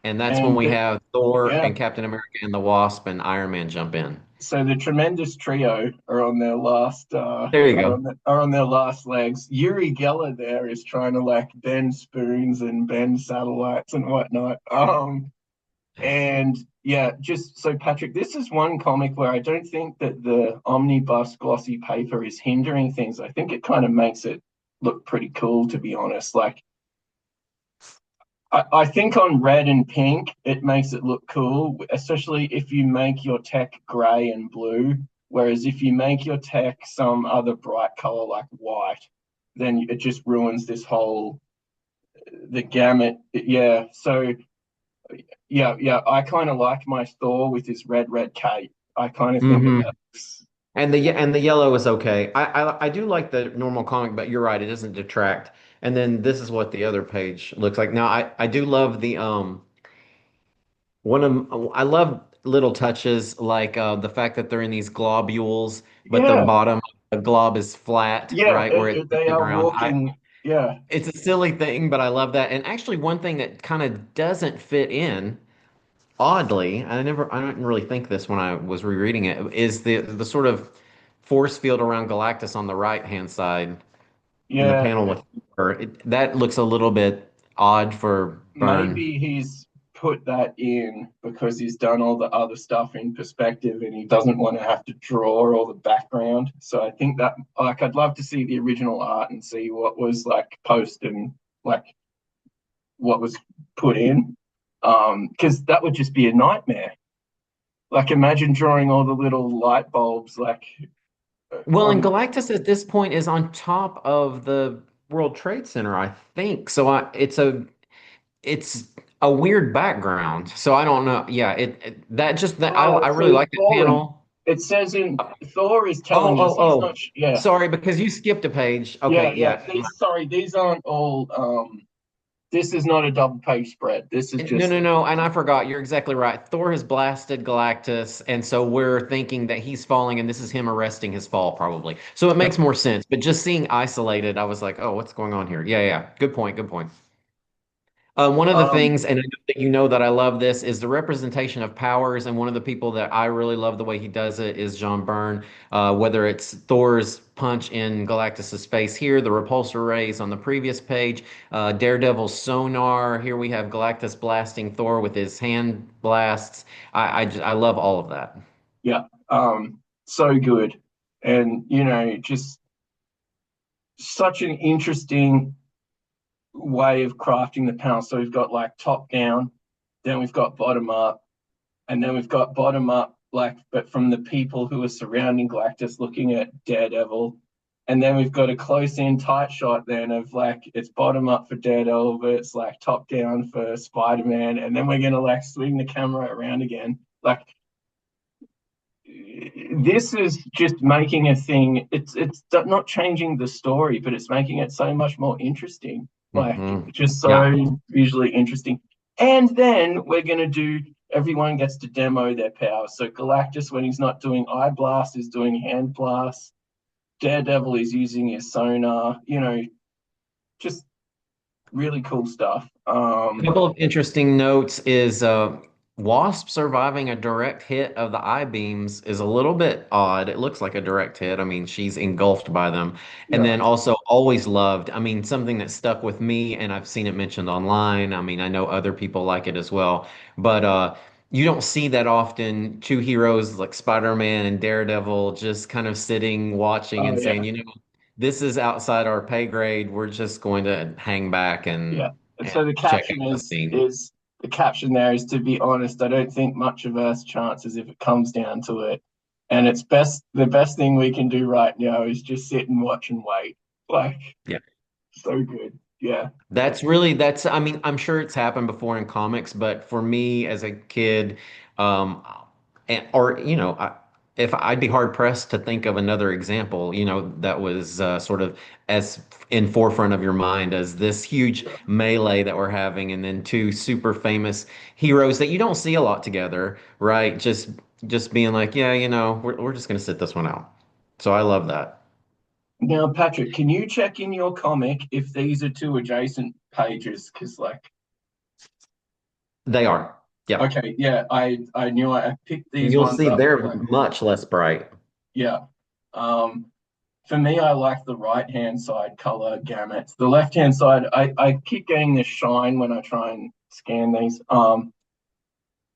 Speaker 2: And that's when
Speaker 1: and
Speaker 2: we have Thor
Speaker 1: yeah.
Speaker 2: and Captain America and the Wasp and Iron Man jump in.
Speaker 1: So the tremendous trio are on their last
Speaker 2: There you go.
Speaker 1: are on their last legs. Yuri Geller there is trying to like bend spoons and bend satellites and whatnot. And yeah, just so Patrick, this is one comic where I don't think that the omnibus glossy paper is hindering things. I think it kind of makes it look pretty cool, to be honest. Like I think on red and pink, it makes it look cool, especially if you make your tech gray and blue. Whereas if you make your tech some other bright color like white, then it just ruins this whole the gamut. Yeah. So yeah, yeah. I kind of like my Thor with his red cape. I kind of think that
Speaker 2: Hmm.
Speaker 1: that's
Speaker 2: And the yellow is okay. I do like the normal comic, but you're right, it doesn't detract. And then this is what the other page looks like. Now I do love the one of I love little touches like the fact that they're in these globules, but the
Speaker 1: Yeah,
Speaker 2: bottom of the glob is flat,
Speaker 1: yeah,
Speaker 2: right, where it's in
Speaker 1: they
Speaker 2: the
Speaker 1: are
Speaker 2: ground.
Speaker 1: walking. Yeah,
Speaker 2: It's a silly thing, but I love that. And actually, one thing that kind of doesn't fit in, oddly, I didn't really think this when I was rereading it, is the sort of force field around Galactus on the right hand side in the
Speaker 1: yeah.
Speaker 2: panel with her. That looks a little bit odd for Byrne.
Speaker 1: Maybe he's put that in because he's done all the other stuff in perspective and he doesn't want to have to draw all the background. So I think that, like, I'd love to see the original art and see what was like post and like what was put in. Because that would just be a nightmare. Like, imagine drawing all the little light bulbs like
Speaker 2: Well, and
Speaker 1: on.
Speaker 2: Galactus at this point is on top of the World Trade Center, I think. So it's a weird background. So I don't know. Yeah, that just that I
Speaker 1: So
Speaker 2: really like that
Speaker 1: fallen.
Speaker 2: panel.
Speaker 1: It says in Thor is
Speaker 2: Oh,
Speaker 1: telling us
Speaker 2: oh,
Speaker 1: he's not.
Speaker 2: oh.
Speaker 1: Yeah,
Speaker 2: Sorry, because you skipped a page.
Speaker 1: yeah,
Speaker 2: Okay,
Speaker 1: yeah.
Speaker 2: yeah.
Speaker 1: These aren't all. This is not a double page spread. This is
Speaker 2: No,
Speaker 1: just
Speaker 2: no, no. And I forgot. You're exactly right. Thor has blasted Galactus, and so we're thinking that he's falling, and this is him arresting his fall, probably. So it
Speaker 1: yeah.
Speaker 2: makes more sense. But just seeing isolated, I was like, oh, what's going on here? Yeah, yeah. Good point. Good point. One of the
Speaker 1: Um,
Speaker 2: things, and I know that you know that I love this, is the representation of powers. And one of the people that I really love the way he does it is John Byrne. Whether it's Thor's punch in Galactus's face here, the repulsor rays on the previous page, Daredevil's sonar. Here we have Galactus blasting Thor with his hand blasts. I love all of that.
Speaker 1: yeah. So good, and just such an interesting way of crafting the panel. So we've got like top down, then we've got bottom up, and then we've got bottom up, like, but from the people who are surrounding Galactus looking at Daredevil. And then we've got a close in tight shot then of like it's bottom up for Daredevil, but it's like top down for Spider-Man. And then we're gonna like swing the camera around again. Like this is just making a thing. It's not changing the story, but it's making it so much more interesting. Like just
Speaker 2: Yeah.
Speaker 1: so visually interesting. And then we're gonna do. Everyone gets to demo their powers. So Galactus, when he's not doing eye blast, is doing hand blast. Daredevil is using his sonar. Just really cool stuff.
Speaker 2: A couple of interesting notes is Wasp surviving a direct hit of the I beams is a little bit odd. It looks like a direct hit. I mean, she's engulfed by them. And
Speaker 1: Yeah.
Speaker 2: then also always loved, I mean, something that stuck with me, and I've seen it mentioned online. I mean, I know other people like it as well. But you don't see that often. Two heroes like Spider-Man and Daredevil just kind of sitting, watching,
Speaker 1: Oh
Speaker 2: and saying,
Speaker 1: yeah.
Speaker 2: this is outside our pay grade. We're just going to hang back
Speaker 1: Yeah. And
Speaker 2: and
Speaker 1: so the
Speaker 2: check
Speaker 1: caption
Speaker 2: out the scene.
Speaker 1: is the caption there is, to be honest, I don't think much of Earth's chances if it comes down to it. And it's best the best thing we can do right now is just sit and watch and wait. Like
Speaker 2: Yeah.
Speaker 1: so good. Yeah.
Speaker 2: I mean, I'm sure it's happened before in comics, but for me as a kid, um, or, if I'd be hard pressed to think of another example, that was sort of as in forefront of your mind as this huge melee that we're having, and then two super famous heroes that you don't see a lot together, right? Just being like, yeah, we're just gonna sit this one out. So I love that.
Speaker 1: Now, Patrick, can you check in your comic if these are two adjacent pages? Because like
Speaker 2: They are. Yep.
Speaker 1: okay, yeah, I knew I picked
Speaker 2: And
Speaker 1: these
Speaker 2: you'll
Speaker 1: ones
Speaker 2: see
Speaker 1: up.
Speaker 2: they're
Speaker 1: Like,
Speaker 2: much less bright.
Speaker 1: yeah. Um, for me, I like the right hand side color gamut. The left hand side, I keep getting this shine when I try and scan these.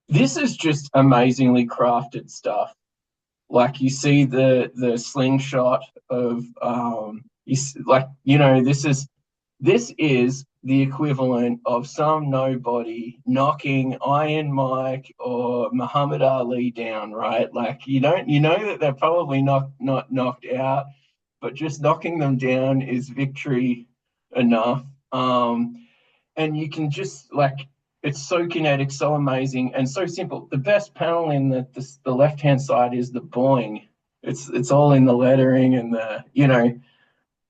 Speaker 1: This is just amazingly crafted stuff. Like you see the slingshot of this is the equivalent of some nobody knocking Iron Mike or Muhammad Ali down, right? Like you know that they're probably not knocked out, but just knocking them down is victory enough. And you can just like it's so kinetic, so amazing, and so simple. The best panel in the left hand side is the boing. It's all in the lettering and the.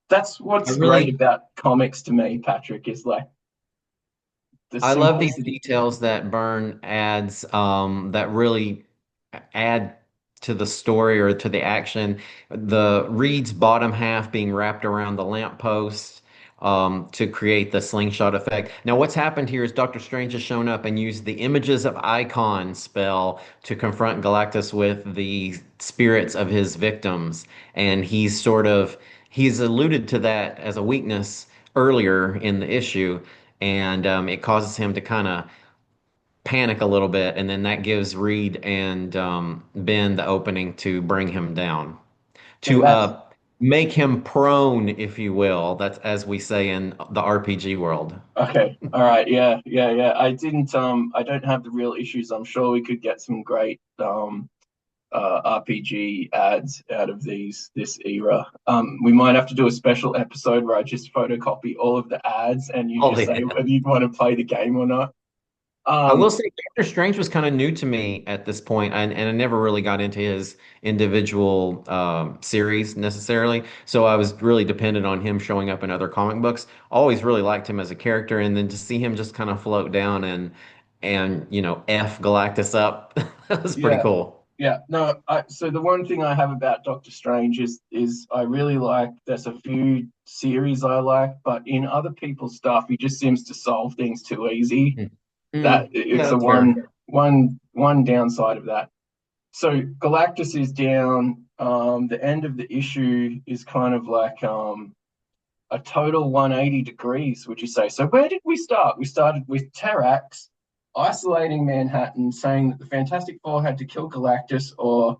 Speaker 1: That's
Speaker 2: I
Speaker 1: what's great
Speaker 2: really
Speaker 1: about comics to me, Patrick, is like the
Speaker 2: I love these
Speaker 1: simplicity.
Speaker 2: details that Byrne adds that really add to the story or to the action. The Reed's bottom half being wrapped around the lamppost to create the slingshot effect. Now, what's happened here is Doctor Strange has shown up and used the images of icon spell to confront Galactus with the spirits of his victims. And he's alluded to that as a weakness earlier in the issue and it causes him to kind of panic a little bit, and then that gives Reed and Ben the opening to bring him down,
Speaker 1: And
Speaker 2: to
Speaker 1: that's
Speaker 2: make him prone, if you will. That's as we say in the RPG world.
Speaker 1: okay. All right. Yeah. Yeah. Yeah. I don't have the real issues. I'm sure we could get some great RPG ads out of this era. We might have to do a special episode where I just photocopy all of the ads and you
Speaker 2: Oh,
Speaker 1: just say
Speaker 2: yeah.
Speaker 1: whether you want to play the game or not.
Speaker 2: I will
Speaker 1: Um,
Speaker 2: say Doctor Strange was kind of new to me at this point, and I never really got into his individual series necessarily. So I was really dependent on him showing up in other comic books. Always really liked him as a character, and then to see him just kind of float down and F Galactus up, that was pretty
Speaker 1: yeah,
Speaker 2: cool.
Speaker 1: yeah. No, so the one thing I have about Doctor Strange is I really like there's a few series I like, but in other people's stuff, he just seems to solve things too easy.
Speaker 2: Mm.
Speaker 1: That
Speaker 2: Yeah,
Speaker 1: it's the
Speaker 2: that's fair.
Speaker 1: one downside of that. So Galactus is down. The end of the issue is kind of like a total 180 degrees, would you say? So where did we start? We started with Terrax isolating Manhattan, saying that the Fantastic Four had to kill Galactus or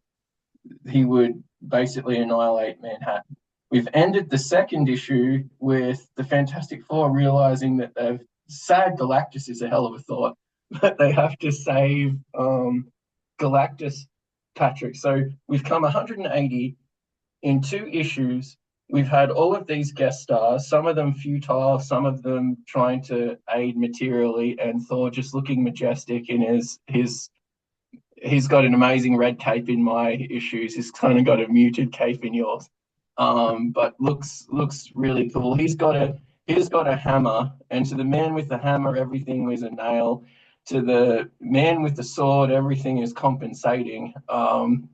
Speaker 1: he would basically annihilate Manhattan. We've ended the second issue with the Fantastic Four realizing that they've sad Galactus is a hell of a thought, but they have to save Galactus, Patrick. So we've come 180 in 2 issues. We've had all of these guest stars, some of them futile, some of them trying to aid materially, and Thor just looking majestic in his he's got an amazing red cape in my issues. He's kind of got a muted cape in yours, but looks really cool. He's got a hammer, and to the man with the hammer, everything is a nail. To the man with the sword, everything is compensating.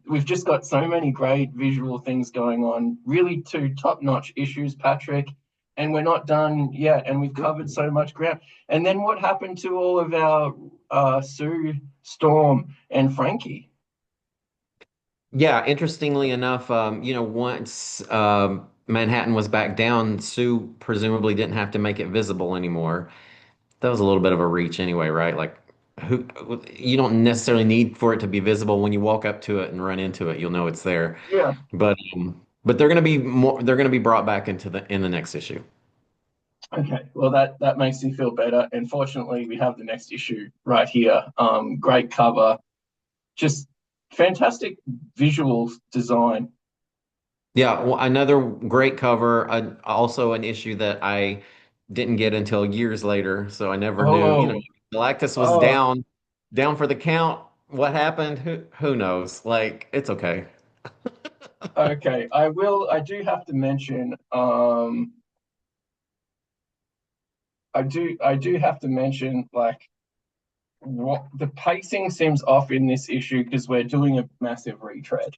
Speaker 1: We've just got so many great visual things going on. Really, two top-notch issues, Patrick, and we're not done yet. And we've covered so much ground. And then what happened to all of our Sue, Storm, and Frankie?
Speaker 2: Yeah, interestingly enough, once Manhattan was back down, Sue presumably didn't have to make it visible anymore. That was a little bit of a reach anyway, right? Like who you don't necessarily need for it to be visible when you walk up to it and run into it, you'll know it's there.
Speaker 1: Yeah.
Speaker 2: But they're going to be brought back into the next issue.
Speaker 1: Okay. Well, that makes me feel better. And fortunately, we have the next issue right here. Great cover, just fantastic visual design.
Speaker 2: Yeah, well, another great cover, also an issue that I didn't get until years later, so I never knew,
Speaker 1: Oh,
Speaker 2: Galactus was
Speaker 1: oh.
Speaker 2: down for the count. What happened? Who knows? Like, it's okay.
Speaker 1: Okay. I do have to mention. I do have to mention like what the pacing seems off in this issue because we're doing a massive retread.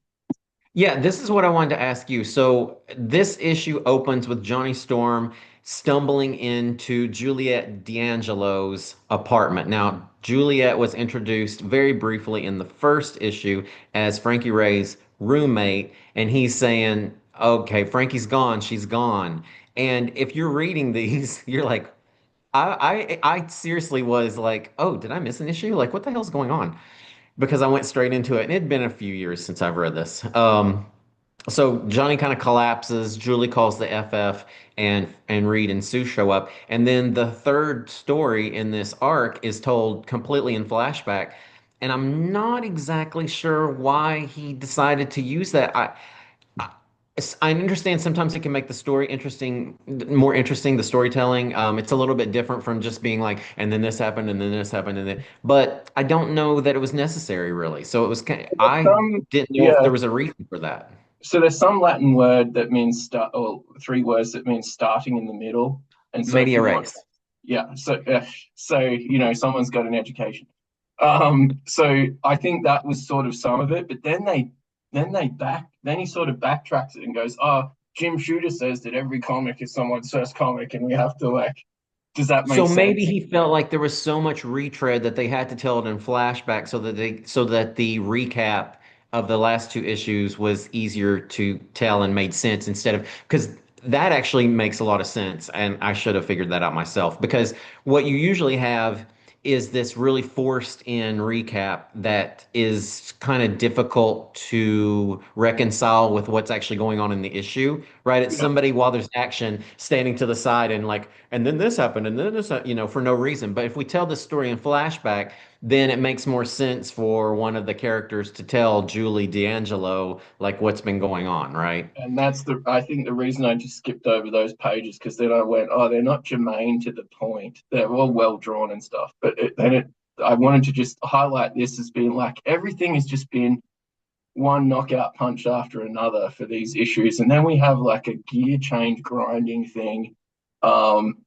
Speaker 2: Yeah, this is what I wanted to ask you. So this issue opens with Johnny Storm stumbling into Juliet D'Angelo's apartment. Now, Juliet was introduced very briefly in the first issue as Frankie Ray's roommate, and he's saying, "Okay, Frankie's gone, she's gone." And if you're reading these, you're like, I seriously was like, "Oh, did I miss an issue? Like, what the hell's going on?" Because I went straight into it, and it'd been a few years since I've read this. So Johnny kind of collapses. Julie calls the FF, and Reed and Sue show up. And then the third story in this arc is told completely in flashback. And I'm not exactly sure why he decided to use that. I, I understand sometimes it can make the story interesting, more interesting, the storytelling. It's a little bit different from just being like, and then this happened, and then this happened, and then. But I don't know that it was necessary, really. So it was kind I
Speaker 1: Some,
Speaker 2: didn't know if
Speaker 1: yeah,
Speaker 2: there was a reason for that.
Speaker 1: So there's some Latin word that means start, or three words that mean starting in the middle. And so if
Speaker 2: Media
Speaker 1: you want,
Speaker 2: res.
Speaker 1: yeah, so someone's got an education. So I think that was sort of some of it, but then he sort of backtracks it and goes, "Oh, Jim Shooter says that every comic is someone's first comic, and we have to like, does that make
Speaker 2: So maybe
Speaker 1: sense?"
Speaker 2: he felt like there was so much retread that they had to tell it in flashback so that the recap of the last two issues was easier to tell and made sense instead of because that actually makes a lot of sense and I should have figured that out myself because what you usually have is this really forced in recap that is kind of difficult to reconcile with what's actually going on in the issue, right? It's
Speaker 1: Yeah.
Speaker 2: somebody while there's action standing to the side and like and then this happened, and then this, for no reason. But if we tell the story in flashback, then it makes more sense for one of the characters to tell Julie D'Angelo like what's been going on, right?
Speaker 1: And I think the reason I just skipped over those pages because then I went, oh, they're not germane to the point. They're all well drawn and stuff. I wanted to just highlight this as being like everything has just been one knockout punch after another for these issues. And then we have like a gear change grinding thing, um,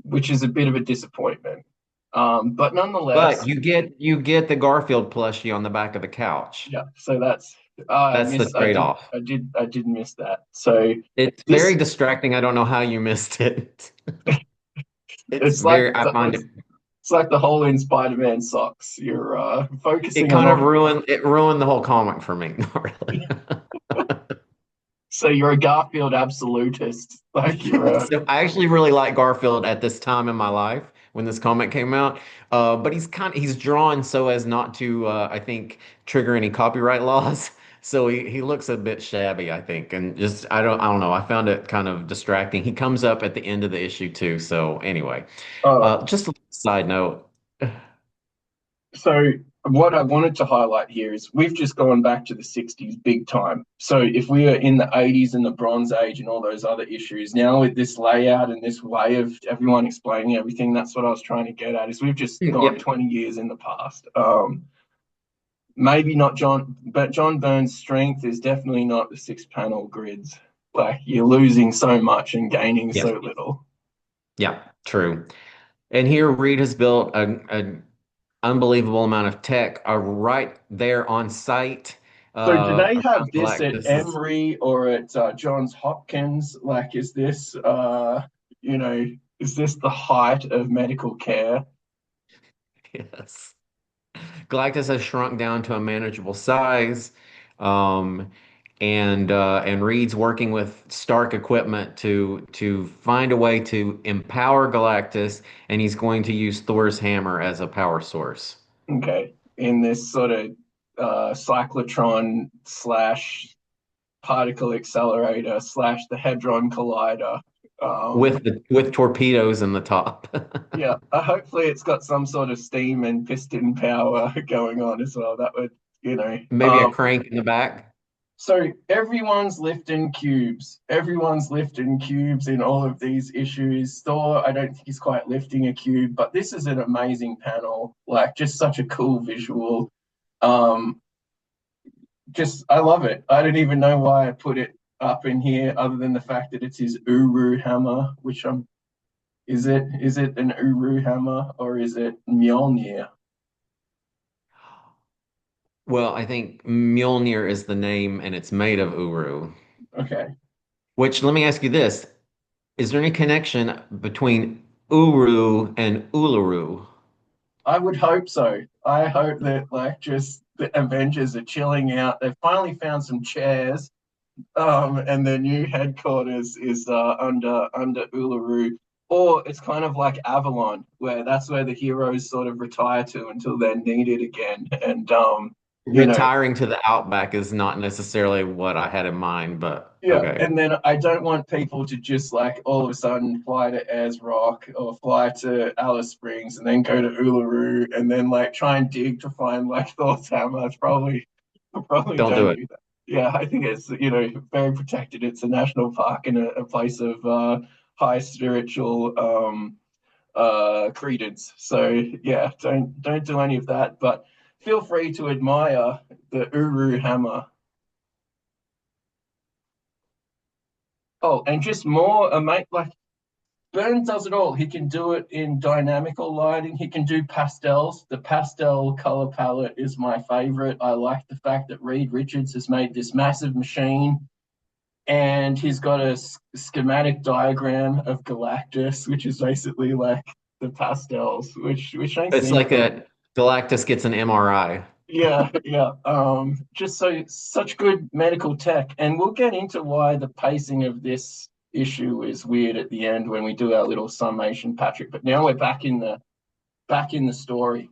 Speaker 1: which is a bit of a disappointment. But
Speaker 2: But
Speaker 1: nonetheless,
Speaker 2: you get the Garfield plushie on the back of the couch.
Speaker 1: yeah, so that's I
Speaker 2: That's the
Speaker 1: miss I did
Speaker 2: trade-off.
Speaker 1: I did miss that. So
Speaker 2: It's very
Speaker 1: this
Speaker 2: distracting. I don't know how you missed it. It's
Speaker 1: it's like
Speaker 2: very, I find it,
Speaker 1: it's like the whole in Spider-Man socks. You're
Speaker 2: it
Speaker 1: focusing on
Speaker 2: kind of
Speaker 1: all
Speaker 2: ruined the whole comic for me, not really.
Speaker 1: so you're a Garfield absolutist. Like you're a
Speaker 2: So I actually really like Garfield at this time in my life when this comic came out. But he's drawn so as not to I think trigger any copyright laws. So he looks a bit shabby, I think, and just I don't know. I found it kind of distracting. He comes up at the end of the issue too. So anyway,
Speaker 1: uh,
Speaker 2: just a side note.
Speaker 1: so what I wanted to highlight here is we've just gone back to the 60s big time. So if we are in the 80s and the Bronze Age and all those other issues, now with this layout and this way of everyone explaining everything, that's what I was trying to get at is we've just gone
Speaker 2: Yep.
Speaker 1: 20 years in the past. Maybe not John, but John Byrne's strength is definitely not the six panel grids. Like you're losing so much and gaining
Speaker 2: Yes.
Speaker 1: so little.
Speaker 2: Yeah. True. And here Reed has built an unbelievable amount of tech right there on site
Speaker 1: So do they
Speaker 2: around
Speaker 1: have this at
Speaker 2: Galactus.
Speaker 1: Emory or at Johns Hopkins? Like, you know, is this the height of medical care?
Speaker 2: Yes. Galactus has shrunk down to a manageable size. Um, and Reed's working with Stark equipment to find a way to empower Galactus, and he's going to use Thor's hammer as a power source.
Speaker 1: Okay, in this sort of cyclotron slash particle accelerator slash the Hadron Collider. Um,
Speaker 2: With torpedoes in the top.
Speaker 1: yeah, hopefully it's got some sort of steam and piston power going on as well. That would, you know,
Speaker 2: Maybe a crank in the back.
Speaker 1: so everyone's lifting cubes. Everyone's lifting cubes in all of these issues. Thor, I don't think he's quite lifting a cube, but this is an amazing panel. Like just such a cool visual. Um, just I love it. I don't even know why I put it up in here, other than the fact that it's his Uru hammer, which I'm is it an Uru hammer or is it Mjolnir?
Speaker 2: Well, I think Mjolnir is the name and it's made of Uru.
Speaker 1: Okay.
Speaker 2: Which let me ask you this. Is there any connection between Uru and Uluru?
Speaker 1: I would hope so. I hope that like just the Avengers are chilling out. They've finally found some chairs. And their new headquarters is under Uluru. Or it's kind of like Avalon, where that's where the heroes sort of retire to until they're needed again. And you know,
Speaker 2: Retiring to the Outback is not necessarily what I had in mind, but
Speaker 1: yeah,
Speaker 2: okay.
Speaker 1: and then I don't want people to just like all of a sudden fly to Ayers Rock or fly to Alice Springs and then go to Uluru and then like try and dig to find like Thor's hammer. It's probably
Speaker 2: Don't do
Speaker 1: don't
Speaker 2: it.
Speaker 1: do that. Yeah, I think it's very protected. It's a national park and a place of high spiritual credence. So yeah, don't do any of that. But feel free to admire the Uru hammer. Oh, and just more, mate. Like Byrne does it all. He can do it in dynamical lighting. He can do pastels. The pastel color palette is my favorite. I like the fact that Reed Richards has made this massive machine, and he's got a schematic diagram of Galactus, which is basically like the pastels, which makes
Speaker 2: It's
Speaker 1: me
Speaker 2: like a Galactus gets an MRI.
Speaker 1: yeah, yeah. Just such good medical tech, and we'll get into why the pacing of this issue is weird at the end when we do our little summation, Patrick. But now we're back in the story.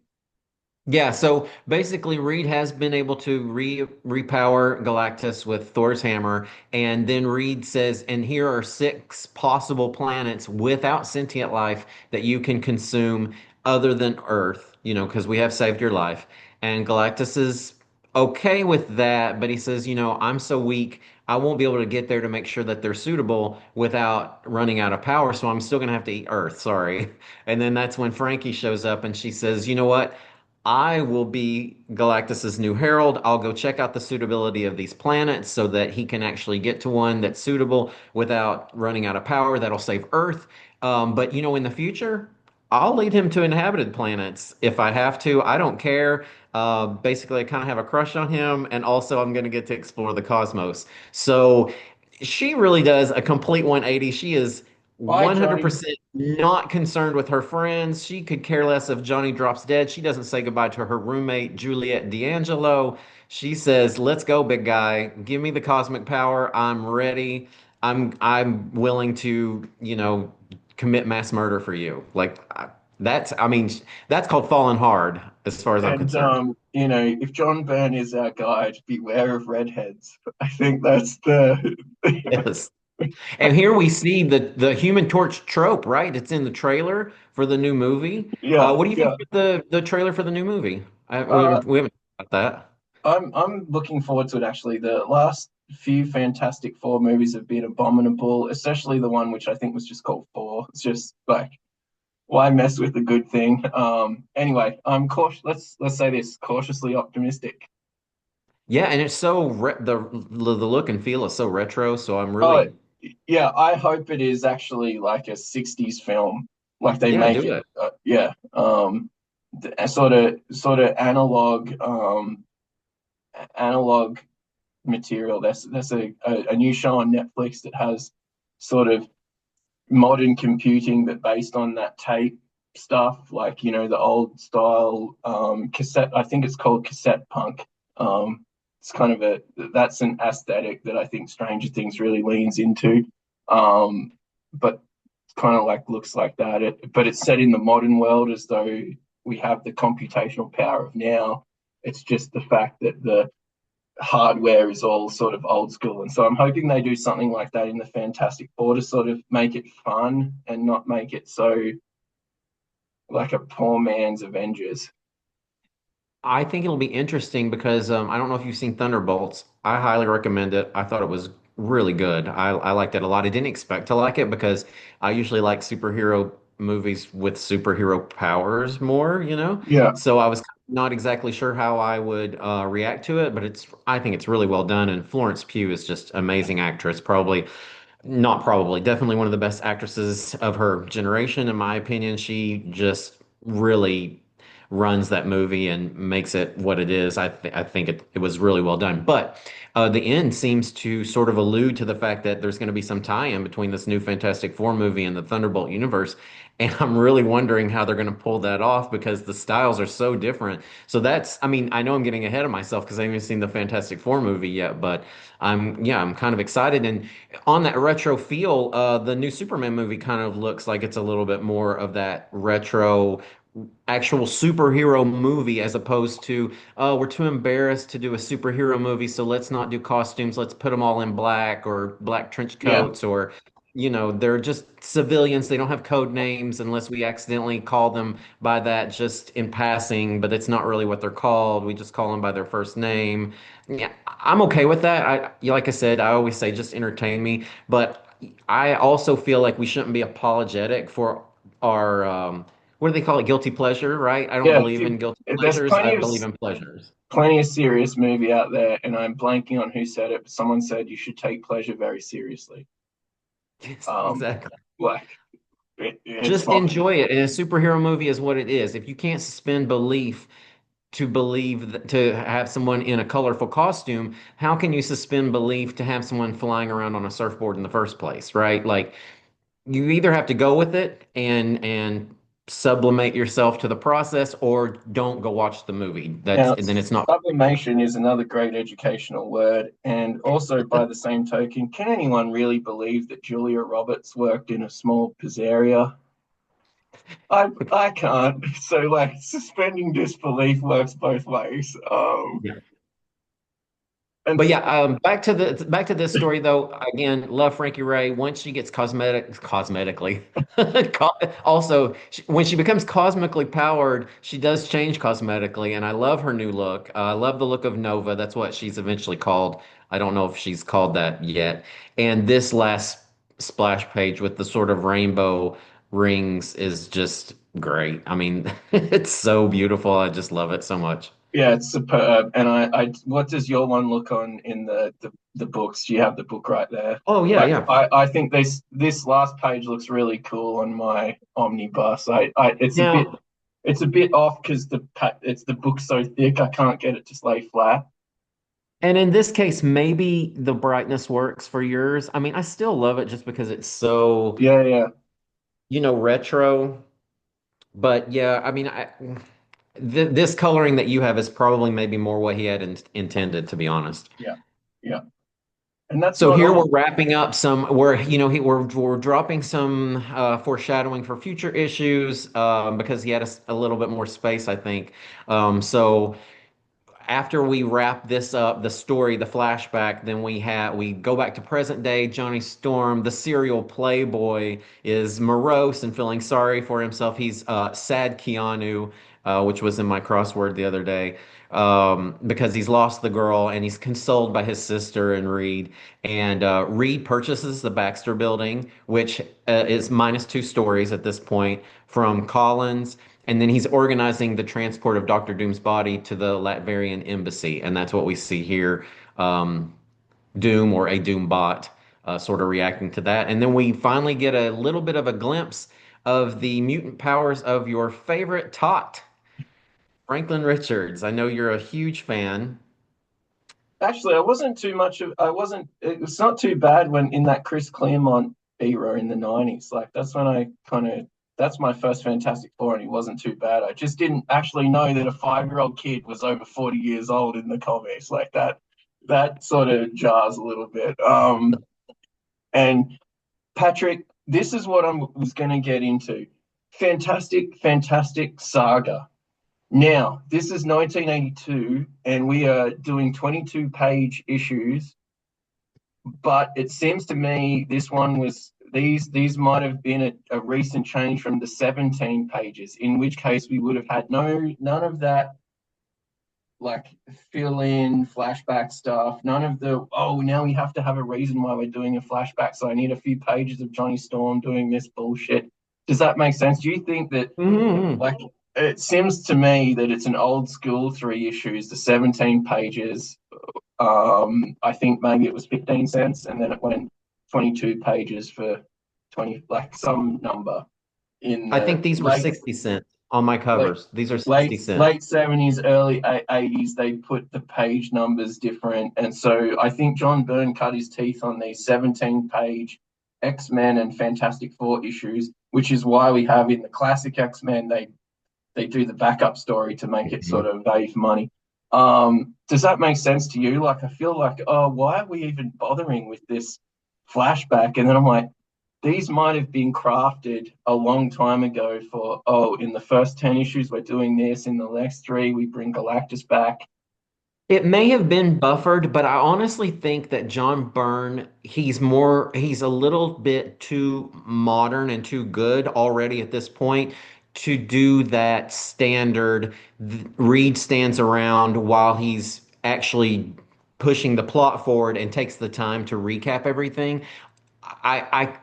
Speaker 2: Yeah, so basically, Reed has been able to repower Galactus with Thor's hammer, and then Reed says, "And here are six possible planets without sentient life that you can consume other than Earth, because we have saved your life." And Galactus is okay with that, but he says, "I'm so weak, I won't be able to get there to make sure that they're suitable without running out of power, so I'm still gonna have to eat Earth, sorry." And then that's when Frankie shows up, and she says, "You know what? I will be Galactus's new herald. I'll go check out the suitability of these planets so that he can actually get to one that's suitable without running out of power. That'll save Earth. But in the future, I'll lead him to inhabited planets if I have to. I don't care. Basically, I kind of have a crush on him, and also I'm going to get to explore the cosmos." So she really does a complete 180. She is
Speaker 1: Bye, Johnny.
Speaker 2: 100% not concerned with her friends. She could care less if Johnny drops dead. She doesn't say goodbye to her roommate, Juliet D'Angelo. She says, "Let's go, big guy. Give me the cosmic power. I'm ready. I'm willing to, commit mass murder for you." Like I mean, that's called falling hard as far as I'm
Speaker 1: And
Speaker 2: concerned.
Speaker 1: if John Byrne is our guide, beware of redheads. I think that's the
Speaker 2: Yes. And here we see the Human Torch trope, right? It's in the trailer for the new movie.
Speaker 1: yeah,
Speaker 2: What do you think
Speaker 1: yeah.
Speaker 2: of the trailer for the new movie?
Speaker 1: Uh,
Speaker 2: We haven't talked about that.
Speaker 1: I'm looking forward to it actually. The last few Fantastic Four movies have been abominable, especially the one which I think was just called Four. It's just like why mess with a good thing? Anyway, I'm cautious. Let's say this cautiously optimistic.
Speaker 2: Yeah, and it's so the look and feel is so retro. So I'm
Speaker 1: Oh,
Speaker 2: really
Speaker 1: yeah. I hope it is actually like a '60s film, like they
Speaker 2: yeah,
Speaker 1: make
Speaker 2: do
Speaker 1: it.
Speaker 2: it.
Speaker 1: Yeah. A sort of analog material. That's a new show on Netflix that has sort of modern computing but based on that tape stuff, like the old style cassette. I think it's called cassette punk. It's kind of that's an aesthetic that I think Stranger Things really leans into. But it's kind of like looks like that. But it's set in the modern world as though we have the computational power of now. It's just the fact that the hardware is all sort of old school. And so I'm hoping they do something like that in the Fantastic Four to sort of make it fun and not make it so like a poor man's Avengers.
Speaker 2: I think it'll be interesting because I don't know if you've seen Thunderbolts. I highly recommend it. I thought it was really good. I liked it a lot. I didn't expect to like it because I usually like superhero movies with superhero powers more.
Speaker 1: Yeah,
Speaker 2: So I was not exactly sure how I would react to it, but I think it's really well done. And Florence Pugh is just amazing actress. Probably not probably, definitely one of the best actresses of her generation, in my opinion. She just really runs that movie and makes it what it is. I think it was really well done. But the end seems to sort of allude to the fact that there's going to be some tie-in between this new Fantastic Four movie and the Thunderbolt universe. And I'm really wondering how they're going to pull that off because the styles are so different. So I mean, I know I'm getting ahead of myself because I haven't seen the Fantastic Four movie yet, but I'm kind of excited. And on that retro feel, the new Superman movie kind of looks like it's a little bit more of that retro actual superhero movie as opposed to, oh, we're too embarrassed to do a superhero movie, so let's not do costumes. Let's put them all in black or black trench
Speaker 1: yeah,
Speaker 2: coats or, they're just civilians. They don't have code names unless we accidentally call them by that just in passing, but it's not really what they're called. We just call them by their first name. Yeah, I'm okay with that. Like I said, I always say just entertain me, but I also feel like we shouldn't be apologetic for our what do they call it? Guilty pleasure, right? I don't
Speaker 1: yeah.
Speaker 2: believe in guilty
Speaker 1: There's
Speaker 2: pleasures. I believe in pleasures.
Speaker 1: plenty of serious movie out there, and I'm blanking on who said it, but someone said you should take pleasure very seriously. Um,
Speaker 2: Exactly.
Speaker 1: like it's
Speaker 2: Just
Speaker 1: fine.
Speaker 2: enjoy it. And a superhero movie is what it is. If you can't suspend belief to believe to have someone in a colorful costume, how can you suspend belief to have someone flying around on a surfboard in the first place, right? Like you either have to go with it and sublimate yourself to the process or don't go watch the movie. That's
Speaker 1: Now,
Speaker 2: and then it's not.
Speaker 1: sublimation is another great educational word, and also by the same token, can anyone really believe that Julia Roberts worked in a small pizzeria? I can't. So like suspending disbelief works both ways. And
Speaker 2: But yeah, back to this story though. Again, love Frankie Ray. Once she gets cosmetically, also when she becomes cosmically powered, she does change cosmetically, and I love her new look. I love the look of Nova. That's what she's eventually called. I don't know if she's called that yet. And this last splash page with the sort of rainbow rings is just great. I mean, it's so beautiful. I just love it so much.
Speaker 1: yeah, it's superb. And what does your one look on in the books? You have the book right there.
Speaker 2: Oh yeah,
Speaker 1: Like
Speaker 2: yeah.
Speaker 1: I think this last page looks really cool on my omnibus.
Speaker 2: Now,
Speaker 1: it's a bit off because it's the book's so thick I can't get it to lay flat.
Speaker 2: and in this case, maybe the brightness works for yours. I mean, I still love it just because it's so,
Speaker 1: Yeah, yeah,
Speaker 2: retro. But yeah, I mean, this coloring that you have is probably maybe more what he had intended, to be honest.
Speaker 1: yeah, yeah. And that's
Speaker 2: So
Speaker 1: not
Speaker 2: here
Speaker 1: all.
Speaker 2: we're wrapping up some. We're dropping some foreshadowing for future issues because he had a little bit more space, I think. So after we wrap this up, the story, the flashback, then we go back to present day. Johnny Storm, the serial playboy, is morose and feeling sorry for himself. He's sad Keanu, which was in my crossword the other day, because he's lost the girl and he's consoled by his sister and Reed. And Reed purchases the Baxter building, which is minus 2 stories at this point from Collins. And then he's organizing the transport of Doctor Doom's body to the Latvian embassy. And that's what we see here. Doom or a Doom bot sort of reacting to that. And then we finally get a little bit of a glimpse of the mutant powers of your favorite tot, Franklin Richards. I know you're a huge fan.
Speaker 1: Actually, I wasn't too much of. I wasn't. It was not too bad when in that Chris Claremont era in the '90s. Like that's when I kind of. That's my first Fantastic Four, and he wasn't too bad. I just didn't actually know that a 5-year-old kid was over 40 years old in the comics like that. That sort of jars a little bit. And Patrick, this is what I was going to get into. Fantastic Saga. Now, this is 1982, and we are doing 22-page issues. But it seems to me this one was these might have been a recent change from the 17 pages, in which case we would have had none of that like fill in flashback stuff, none of the now we have to have a reason why we're doing a flashback, so I need a few pages of Johnny Storm doing this bullshit. Does that make sense? Do you think that
Speaker 2: Mhm.
Speaker 1: like it seems to me that it's an old school 3 issues, the 17 pages. I think maybe it was 15 cents, and then it went 22 pages for 20, like some number in
Speaker 2: I
Speaker 1: the
Speaker 2: think these were 60 cents on my
Speaker 1: late
Speaker 2: covers. These are 60 cents.
Speaker 1: late 70s, early 80s. They put the page numbers different, and so I think John Byrne cut his teeth on these 17-page X-Men and Fantastic Four issues, which is why we have in the classic X-Men they do the backup story to make it
Speaker 2: Mhm.
Speaker 1: sort of value for money. Does that make sense to you? Like, I feel like, oh, why are we even bothering with this flashback? And then I'm like, these might have been crafted a long time ago for, in the first 10 issues, we're doing this. In the next three, we bring Galactus back.
Speaker 2: It may have been buffered, but I honestly think that John Byrne, he's a little bit too modern and too good already at this point to do that standard. Reed stands around while he's actually pushing the plot forward and takes the time to recap everything. I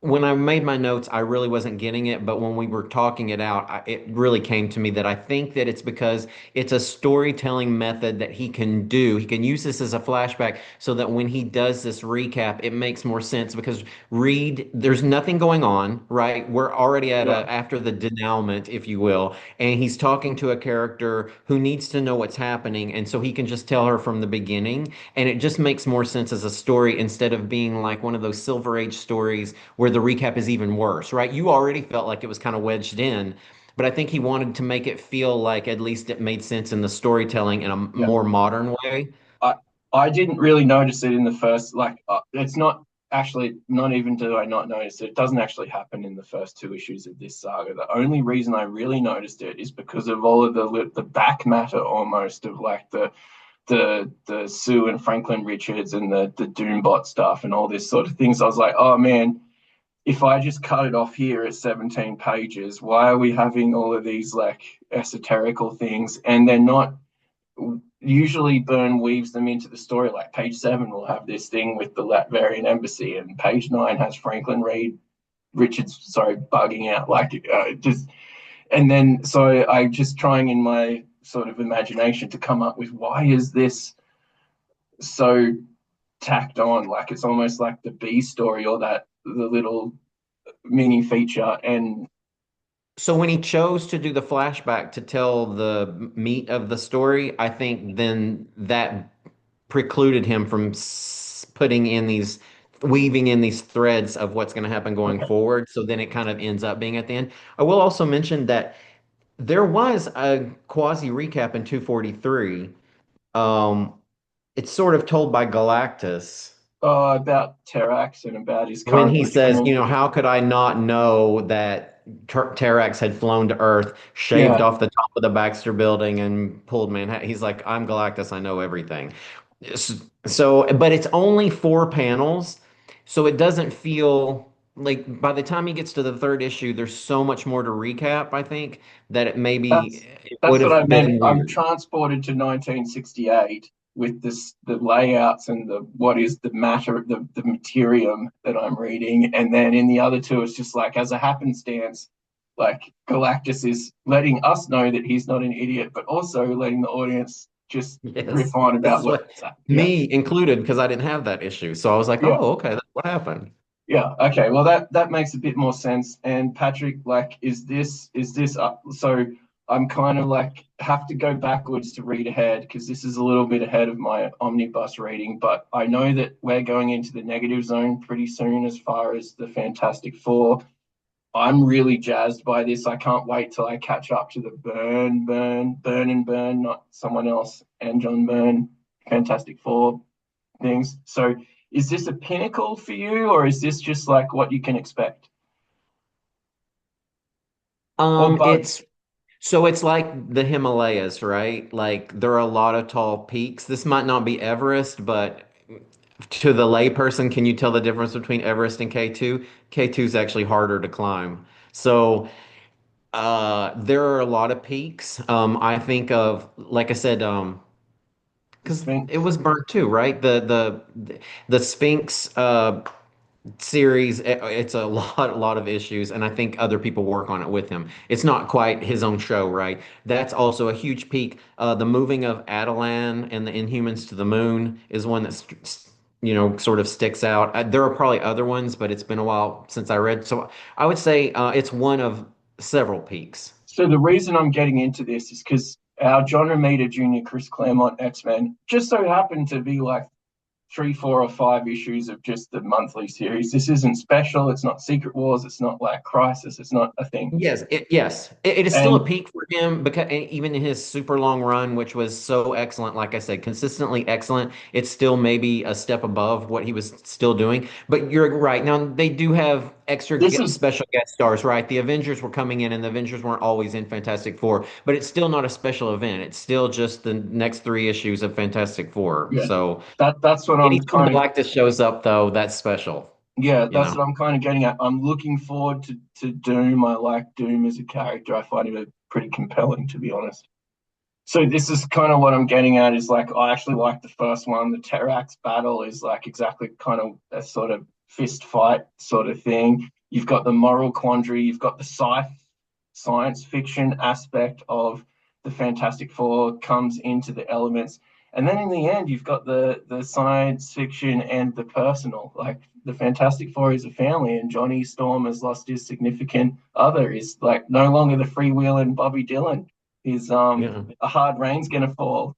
Speaker 2: when I made my notes, I really wasn't getting it, but when we were talking it out, it really came to me that I think that it's because it's a storytelling method that he can do. He can use this as a flashback so that when he does this recap, it makes more sense because Reed, there's nothing going on, right? We're already at
Speaker 1: Yeah,
Speaker 2: a after the denouement, if you will, and he's talking to a character who needs to know what's happening, and so he can just tell her from the beginning, and it just makes more sense as a story instead of being like one of those Silver Age stories where the recap is even worse, right? You already felt like it was kind of wedged in, but I think he wanted to make it feel like at least it made sense in the storytelling in a
Speaker 1: yeah.
Speaker 2: more modern way.
Speaker 1: I I didn't really notice it in the first. Like, it's not actually, not even do I not notice it. It doesn't actually happen in the first two issues of this saga. The only reason I really noticed it is because of all of the back matter almost of like the Sue and Franklin Richards and the Doombot stuff and all this sort of things. I was like, oh man, if I just cut it off here at 17 pages, why are we having all of these like esoterical things? And they're not, usually Byrne weaves them into the story. Like page 7 will have this thing with the Latvian embassy, and page 9 has Franklin Reed Richards, sorry, bugging out. Like, just, and then so I'm just trying in my sort of imagination to come up with why is this so tacked on? Like it's almost like the B story or that the little mini feature. And
Speaker 2: So when he chose to do the flashback to tell the meat of the story, I think then that precluded him from putting in these, weaving in these threads of what's going to happen going
Speaker 1: okay,
Speaker 2: forward. So then it kind of ends up being at the end. I will also mention that there was a quasi recap in 243. Um, it's sort of told by Galactus
Speaker 1: about Terrax and about his
Speaker 2: when
Speaker 1: current
Speaker 2: he says,
Speaker 1: regime.
Speaker 2: how could I not know that Terrax had flown to Earth, shaved
Speaker 1: Yeah,
Speaker 2: off the top of the Baxter building, and pulled Manhattan? He's like, I'm Galactus, I know everything. So, but it's only 4 panels, so it doesn't feel like by the time he gets to the third issue, there's so much more to recap, I think, that it maybe
Speaker 1: that's
Speaker 2: it would
Speaker 1: that's what I
Speaker 2: have
Speaker 1: meant.
Speaker 2: been
Speaker 1: I'm
Speaker 2: weird.
Speaker 1: transported to 1968 with this the layouts and the what is the matter, the materium that I'm reading, and then in the other two, it's just like as a happenstance, like Galactus is letting us know that he's not an idiot, but also letting the audience just riff
Speaker 2: Yes,
Speaker 1: on
Speaker 2: this
Speaker 1: about
Speaker 2: is what
Speaker 1: what's that. Yeah,
Speaker 2: me included because I didn't have that issue. So I was like,
Speaker 1: yeah.
Speaker 2: oh, okay, that's what happened.
Speaker 1: Yeah. Okay. Well, that makes a bit more sense. And Patrick, like, is this up? So I'm kind of like have to go backwards to read ahead because this is a little bit ahead of my omnibus reading. But I know that we're going into the negative zone pretty soon as far as the Fantastic Four. I'm really jazzed by this. I can't wait till I catch up to the Burn, not someone else, and John Byrne Fantastic Four things. So is this a pinnacle for you, or is this just like what you can expect? Or both?
Speaker 2: It's so it's like the Himalayas, right? Like there are a lot of tall peaks. This might not be Everest, but to the layperson, can you tell the difference between Everest and K2? K2 is actually harder to climb. So there are a lot of peaks. I think of, like I said,
Speaker 1: The
Speaker 2: because it
Speaker 1: Sphinx?
Speaker 2: was burnt too, right? The Sphinx series, it's a lot of issues, and I think other people work on it with him. It's not quite his own show, right? That's also a huge peak. The moving of Adelan and the Inhumans to the moon is one that sort of sticks out. There are probably other ones, but it's been a while since I read. So I would say it's one of several peaks.
Speaker 1: So the reason I'm getting into this is because our John Romita Jr. Chris Claremont X-Men just so happened to be like 3, 4, or 5 issues of just the monthly series. This isn't special. It's not Secret Wars. It's not like Crisis. It's not a thing.
Speaker 2: Yes, it is still a
Speaker 1: And
Speaker 2: peak for him because even in his super long run, which was so excellent, like I said, consistently excellent, it's still maybe a step above what he was still doing. But you're right. Now they do have extra
Speaker 1: this is,
Speaker 2: special guest stars, right? The Avengers were coming in, and the Avengers weren't always in Fantastic Four, but it's still not a special event. It's still just the next 3 issues of Fantastic Four.
Speaker 1: yeah,
Speaker 2: So
Speaker 1: that's what I'm
Speaker 2: anytime
Speaker 1: kind of,
Speaker 2: Galactus shows up, though, that's special,
Speaker 1: yeah,
Speaker 2: you
Speaker 1: that's
Speaker 2: know.
Speaker 1: what I'm kind of getting at. I'm looking forward to Doom. I like Doom as a character. I find him pretty compelling, to be honest. So this is kind of what I'm getting at is like I actually like the first one. The Terrax battle is like exactly kind of a sort of fist fight sort of thing. You've got the moral quandary. You've got the science fiction aspect of the Fantastic Four comes into the elements. And then in the end, you've got the science fiction and the personal. Like the Fantastic Four is a family, and Johnny Storm has lost his significant other. Is like no longer the freewheeling Bobby Dylan. Is
Speaker 2: Yeah.
Speaker 1: a hard rain's gonna fall.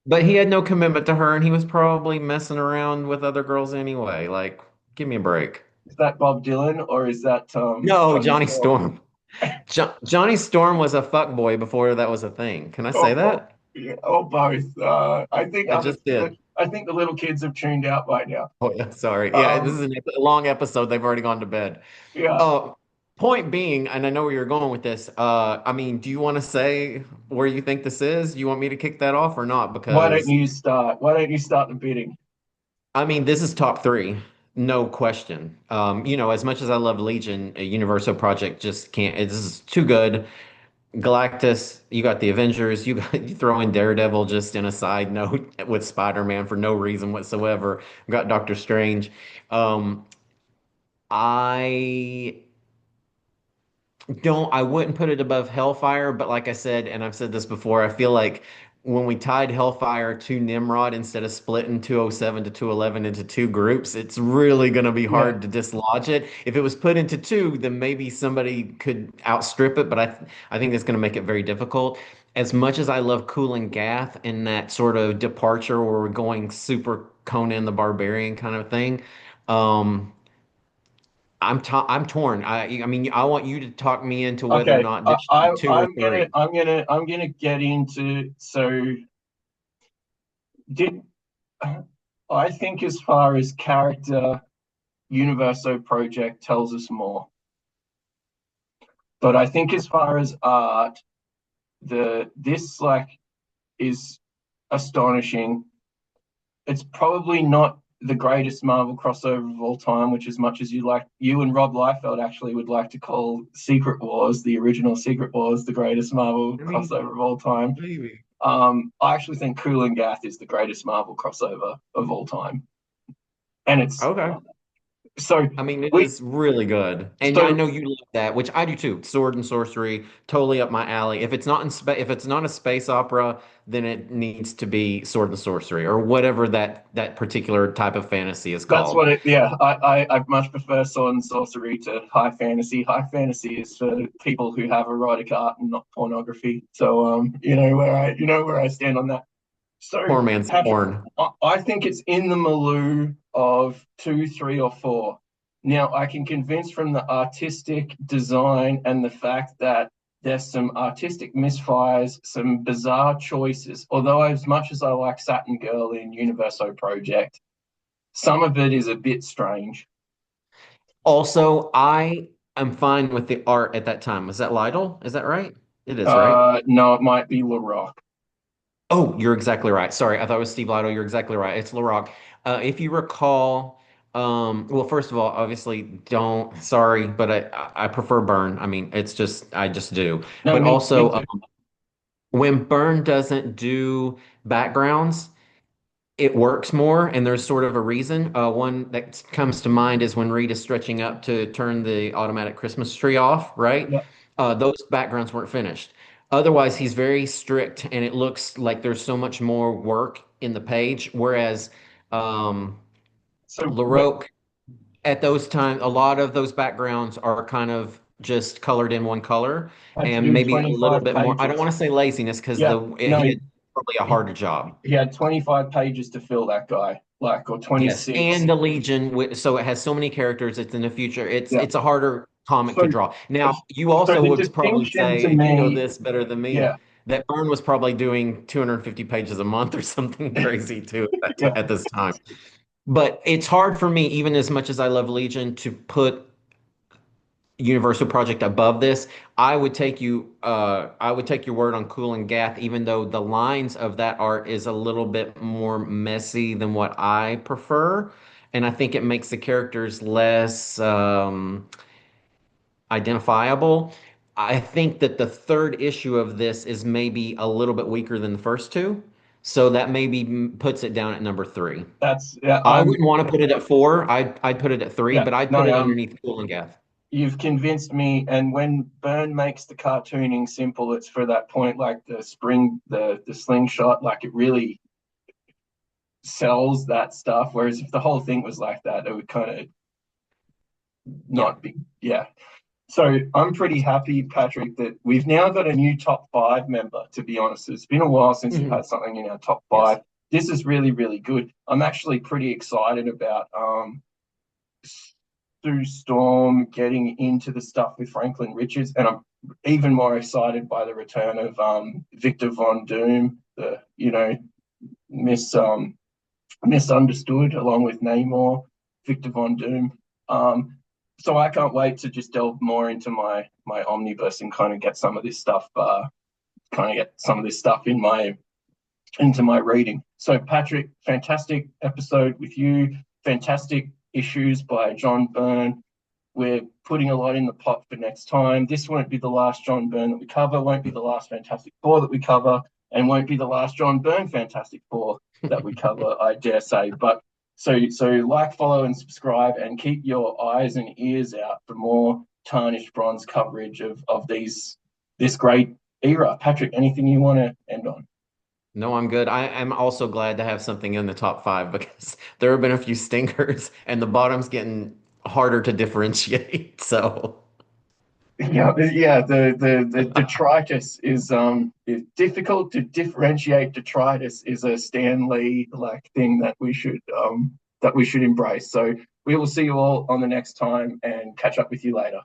Speaker 2: But he had no commitment to her, and he was probably messing around with other girls anyway. Like, give me a break.
Speaker 1: Is that Bob Dylan or is that
Speaker 2: No,
Speaker 1: Johnny
Speaker 2: Johnny
Speaker 1: Storm?
Speaker 2: Storm. Johnny Storm was a fuckboy before that was a thing. Can I say
Speaker 1: Or,
Speaker 2: that?
Speaker 1: yeah, or both.
Speaker 2: I just did.
Speaker 1: I think the little kids have tuned out by now.
Speaker 2: Oh, yeah, sorry. Yeah, this
Speaker 1: Um,
Speaker 2: is a long episode. They've already gone to bed.
Speaker 1: yeah.
Speaker 2: Uh, Point being, and I know where you're going with this. I mean, do you want to say where you think this is? You want me to kick that off or not?
Speaker 1: Why don't
Speaker 2: Because
Speaker 1: you start? Why don't you start the bidding?
Speaker 2: I mean, this is top three, no question. As much as I love Legion, a Universo project just can't. This is too good. Galactus, you got the Avengers, you throw in Daredevil just in a side note with Spider-Man for no reason whatsoever. Got Doctor Strange. Um, I I wouldn't put it above Hellfire, but like I said, and I've said this before, I feel like when we tied Hellfire to Nimrod instead of splitting 207 to 211 into two groups, it's really going to be
Speaker 1: Yeah.
Speaker 2: hard to dislodge it. If it was put into two, then maybe somebody could outstrip it, but I think that's going to make it very difficult. As much as I love Cooling Gath and that sort of departure where we're going super Conan the Barbarian kind of thing, um, I'm torn. I mean, I want you to talk me into whether or
Speaker 1: Okay.
Speaker 2: not this should be two or three.
Speaker 1: I'm gonna get into. So did I think as far as character, Universo Project tells us more. But I think as far as art, the this like is astonishing. It's probably not the greatest Marvel crossover of all time, which as much as you and Rob Liefeld actually would like to call Secret Wars, the original Secret Wars, the greatest Marvel
Speaker 2: I mean,
Speaker 1: crossover of all time.
Speaker 2: maybe.
Speaker 1: I actually think Cool and Gath is the greatest Marvel crossover of all time, and it's
Speaker 2: Okay.
Speaker 1: so
Speaker 2: I mean, it
Speaker 1: we
Speaker 2: is really good, and I
Speaker 1: so
Speaker 2: know you love that, which I do too. Sword and sorcery, totally up my alley. If it's not a space opera, then it needs to be sword and sorcery or whatever that particular type of fantasy is
Speaker 1: that's
Speaker 2: called.
Speaker 1: what it. Yeah, I much prefer Sword and Sorcery to high fantasy. High fantasy is for people who have erotic art and not pornography. So you know where I stand on that. So
Speaker 2: Poor man's
Speaker 1: Patrick,
Speaker 2: porn.
Speaker 1: I think it's in the milieu of two, three, or four. Now I can convince from the artistic design and the fact that there's some artistic misfires, some bizarre choices. Although as much as I like Saturn Girl in Universo Project, some of it is a bit strange.
Speaker 2: Also, I am fine with the art at that time. Was that Lytle? Is that right? It is, right?
Speaker 1: No, it might be La Rock.
Speaker 2: Oh, you're exactly right. Sorry, I thought it was Steve Lotto. You're exactly right. It's LaRock. If you recall, well, first of all, obviously, don't. Sorry, but I prefer Byrne. I mean, I just do.
Speaker 1: No,
Speaker 2: But
Speaker 1: me
Speaker 2: also,
Speaker 1: too.
Speaker 2: when Byrne doesn't do backgrounds, it works more, and there's sort of a reason. One that comes to mind is when Reed is stretching up to turn the automatic Christmas tree off, right?
Speaker 1: Yeah.
Speaker 2: Those backgrounds weren't finished. Otherwise, he's very strict, and it looks like there's so much more work in the page. Whereas um,
Speaker 1: So, but
Speaker 2: LaRoque, at those times, a lot of those backgrounds are kind of just colored in one color,
Speaker 1: had to
Speaker 2: and
Speaker 1: do
Speaker 2: maybe a little
Speaker 1: 25
Speaker 2: bit more. I don't
Speaker 1: pages.
Speaker 2: want to say laziness because
Speaker 1: Yeah. No,
Speaker 2: he had probably a
Speaker 1: he,
Speaker 2: harder job.
Speaker 1: he had 25 pages to fill that guy, like, or
Speaker 2: Yes,
Speaker 1: 26.
Speaker 2: and the Legion, so it has so many characters. It's in the future.
Speaker 1: Yeah.
Speaker 2: It's a harder comic to
Speaker 1: So,
Speaker 2: draw. Now, you
Speaker 1: so
Speaker 2: also
Speaker 1: the
Speaker 2: would probably
Speaker 1: distinction
Speaker 2: say,
Speaker 1: to
Speaker 2: and you know
Speaker 1: me,
Speaker 2: this better than me,
Speaker 1: yeah,
Speaker 2: that Byrne was probably doing 250 pages a month or something crazy too
Speaker 1: yeah.
Speaker 2: at this time. But it's hard for me, even as much as I love Legion, to put Universal Project above this. I would take your word on Cool and Gath, even though the lines of that art is a little bit more messy than what I prefer. And I think it makes the characters less identifiable. I think that the third issue of this is maybe a little bit weaker than the first two. So that maybe puts it down at number three.
Speaker 1: That's yeah,
Speaker 2: I wouldn't want to put it at four. I'd put it at three,
Speaker 1: yeah,
Speaker 2: but I'd
Speaker 1: no,
Speaker 2: put it underneath Cool and Gaff.
Speaker 1: you've convinced me. And when Byrne makes the cartooning simple, it's for that point, like the spring, the slingshot, like it really sells that stuff. Whereas if the whole thing was like that, it would kind of
Speaker 2: Yeah.
Speaker 1: not be, yeah. So I'm pretty happy, Patrick, that we've now got a new top five member, to be honest. It's been a while since we've
Speaker 2: Mhm.
Speaker 1: had something in our top
Speaker 2: Yes.
Speaker 1: five. This is really, really good. I'm actually pretty excited about Sue Storm getting into the stuff with Franklin Richards, and I'm even more excited by the return of Victor Von Doom, the mis misunderstood, along with Namor, Victor Von Doom. So I can't wait to just delve more into my omnibus and kind of get some of this stuff, in my into my reading. So Patrick, fantastic episode with you. Fantastic issues by John Byrne. We're putting a lot in the pot for next time. This won't be the last John Byrne that we cover, won't be the last Fantastic Four that we cover, and won't be the last John Byrne Fantastic Four that we cover, I dare say. But so like, follow, and subscribe, and keep your eyes and ears out for more tarnished bronze coverage of this great era. Patrick, anything you want to end on?
Speaker 2: No, I'm good. I am also glad to have something in the top five because there have been a few stinkers and the bottom's getting harder to differentiate. So,
Speaker 1: Yeah. The detritus is difficult to differentiate. Detritus is a Stan Lee like thing that we should embrace. So we will see you all on the next time and catch up with you later.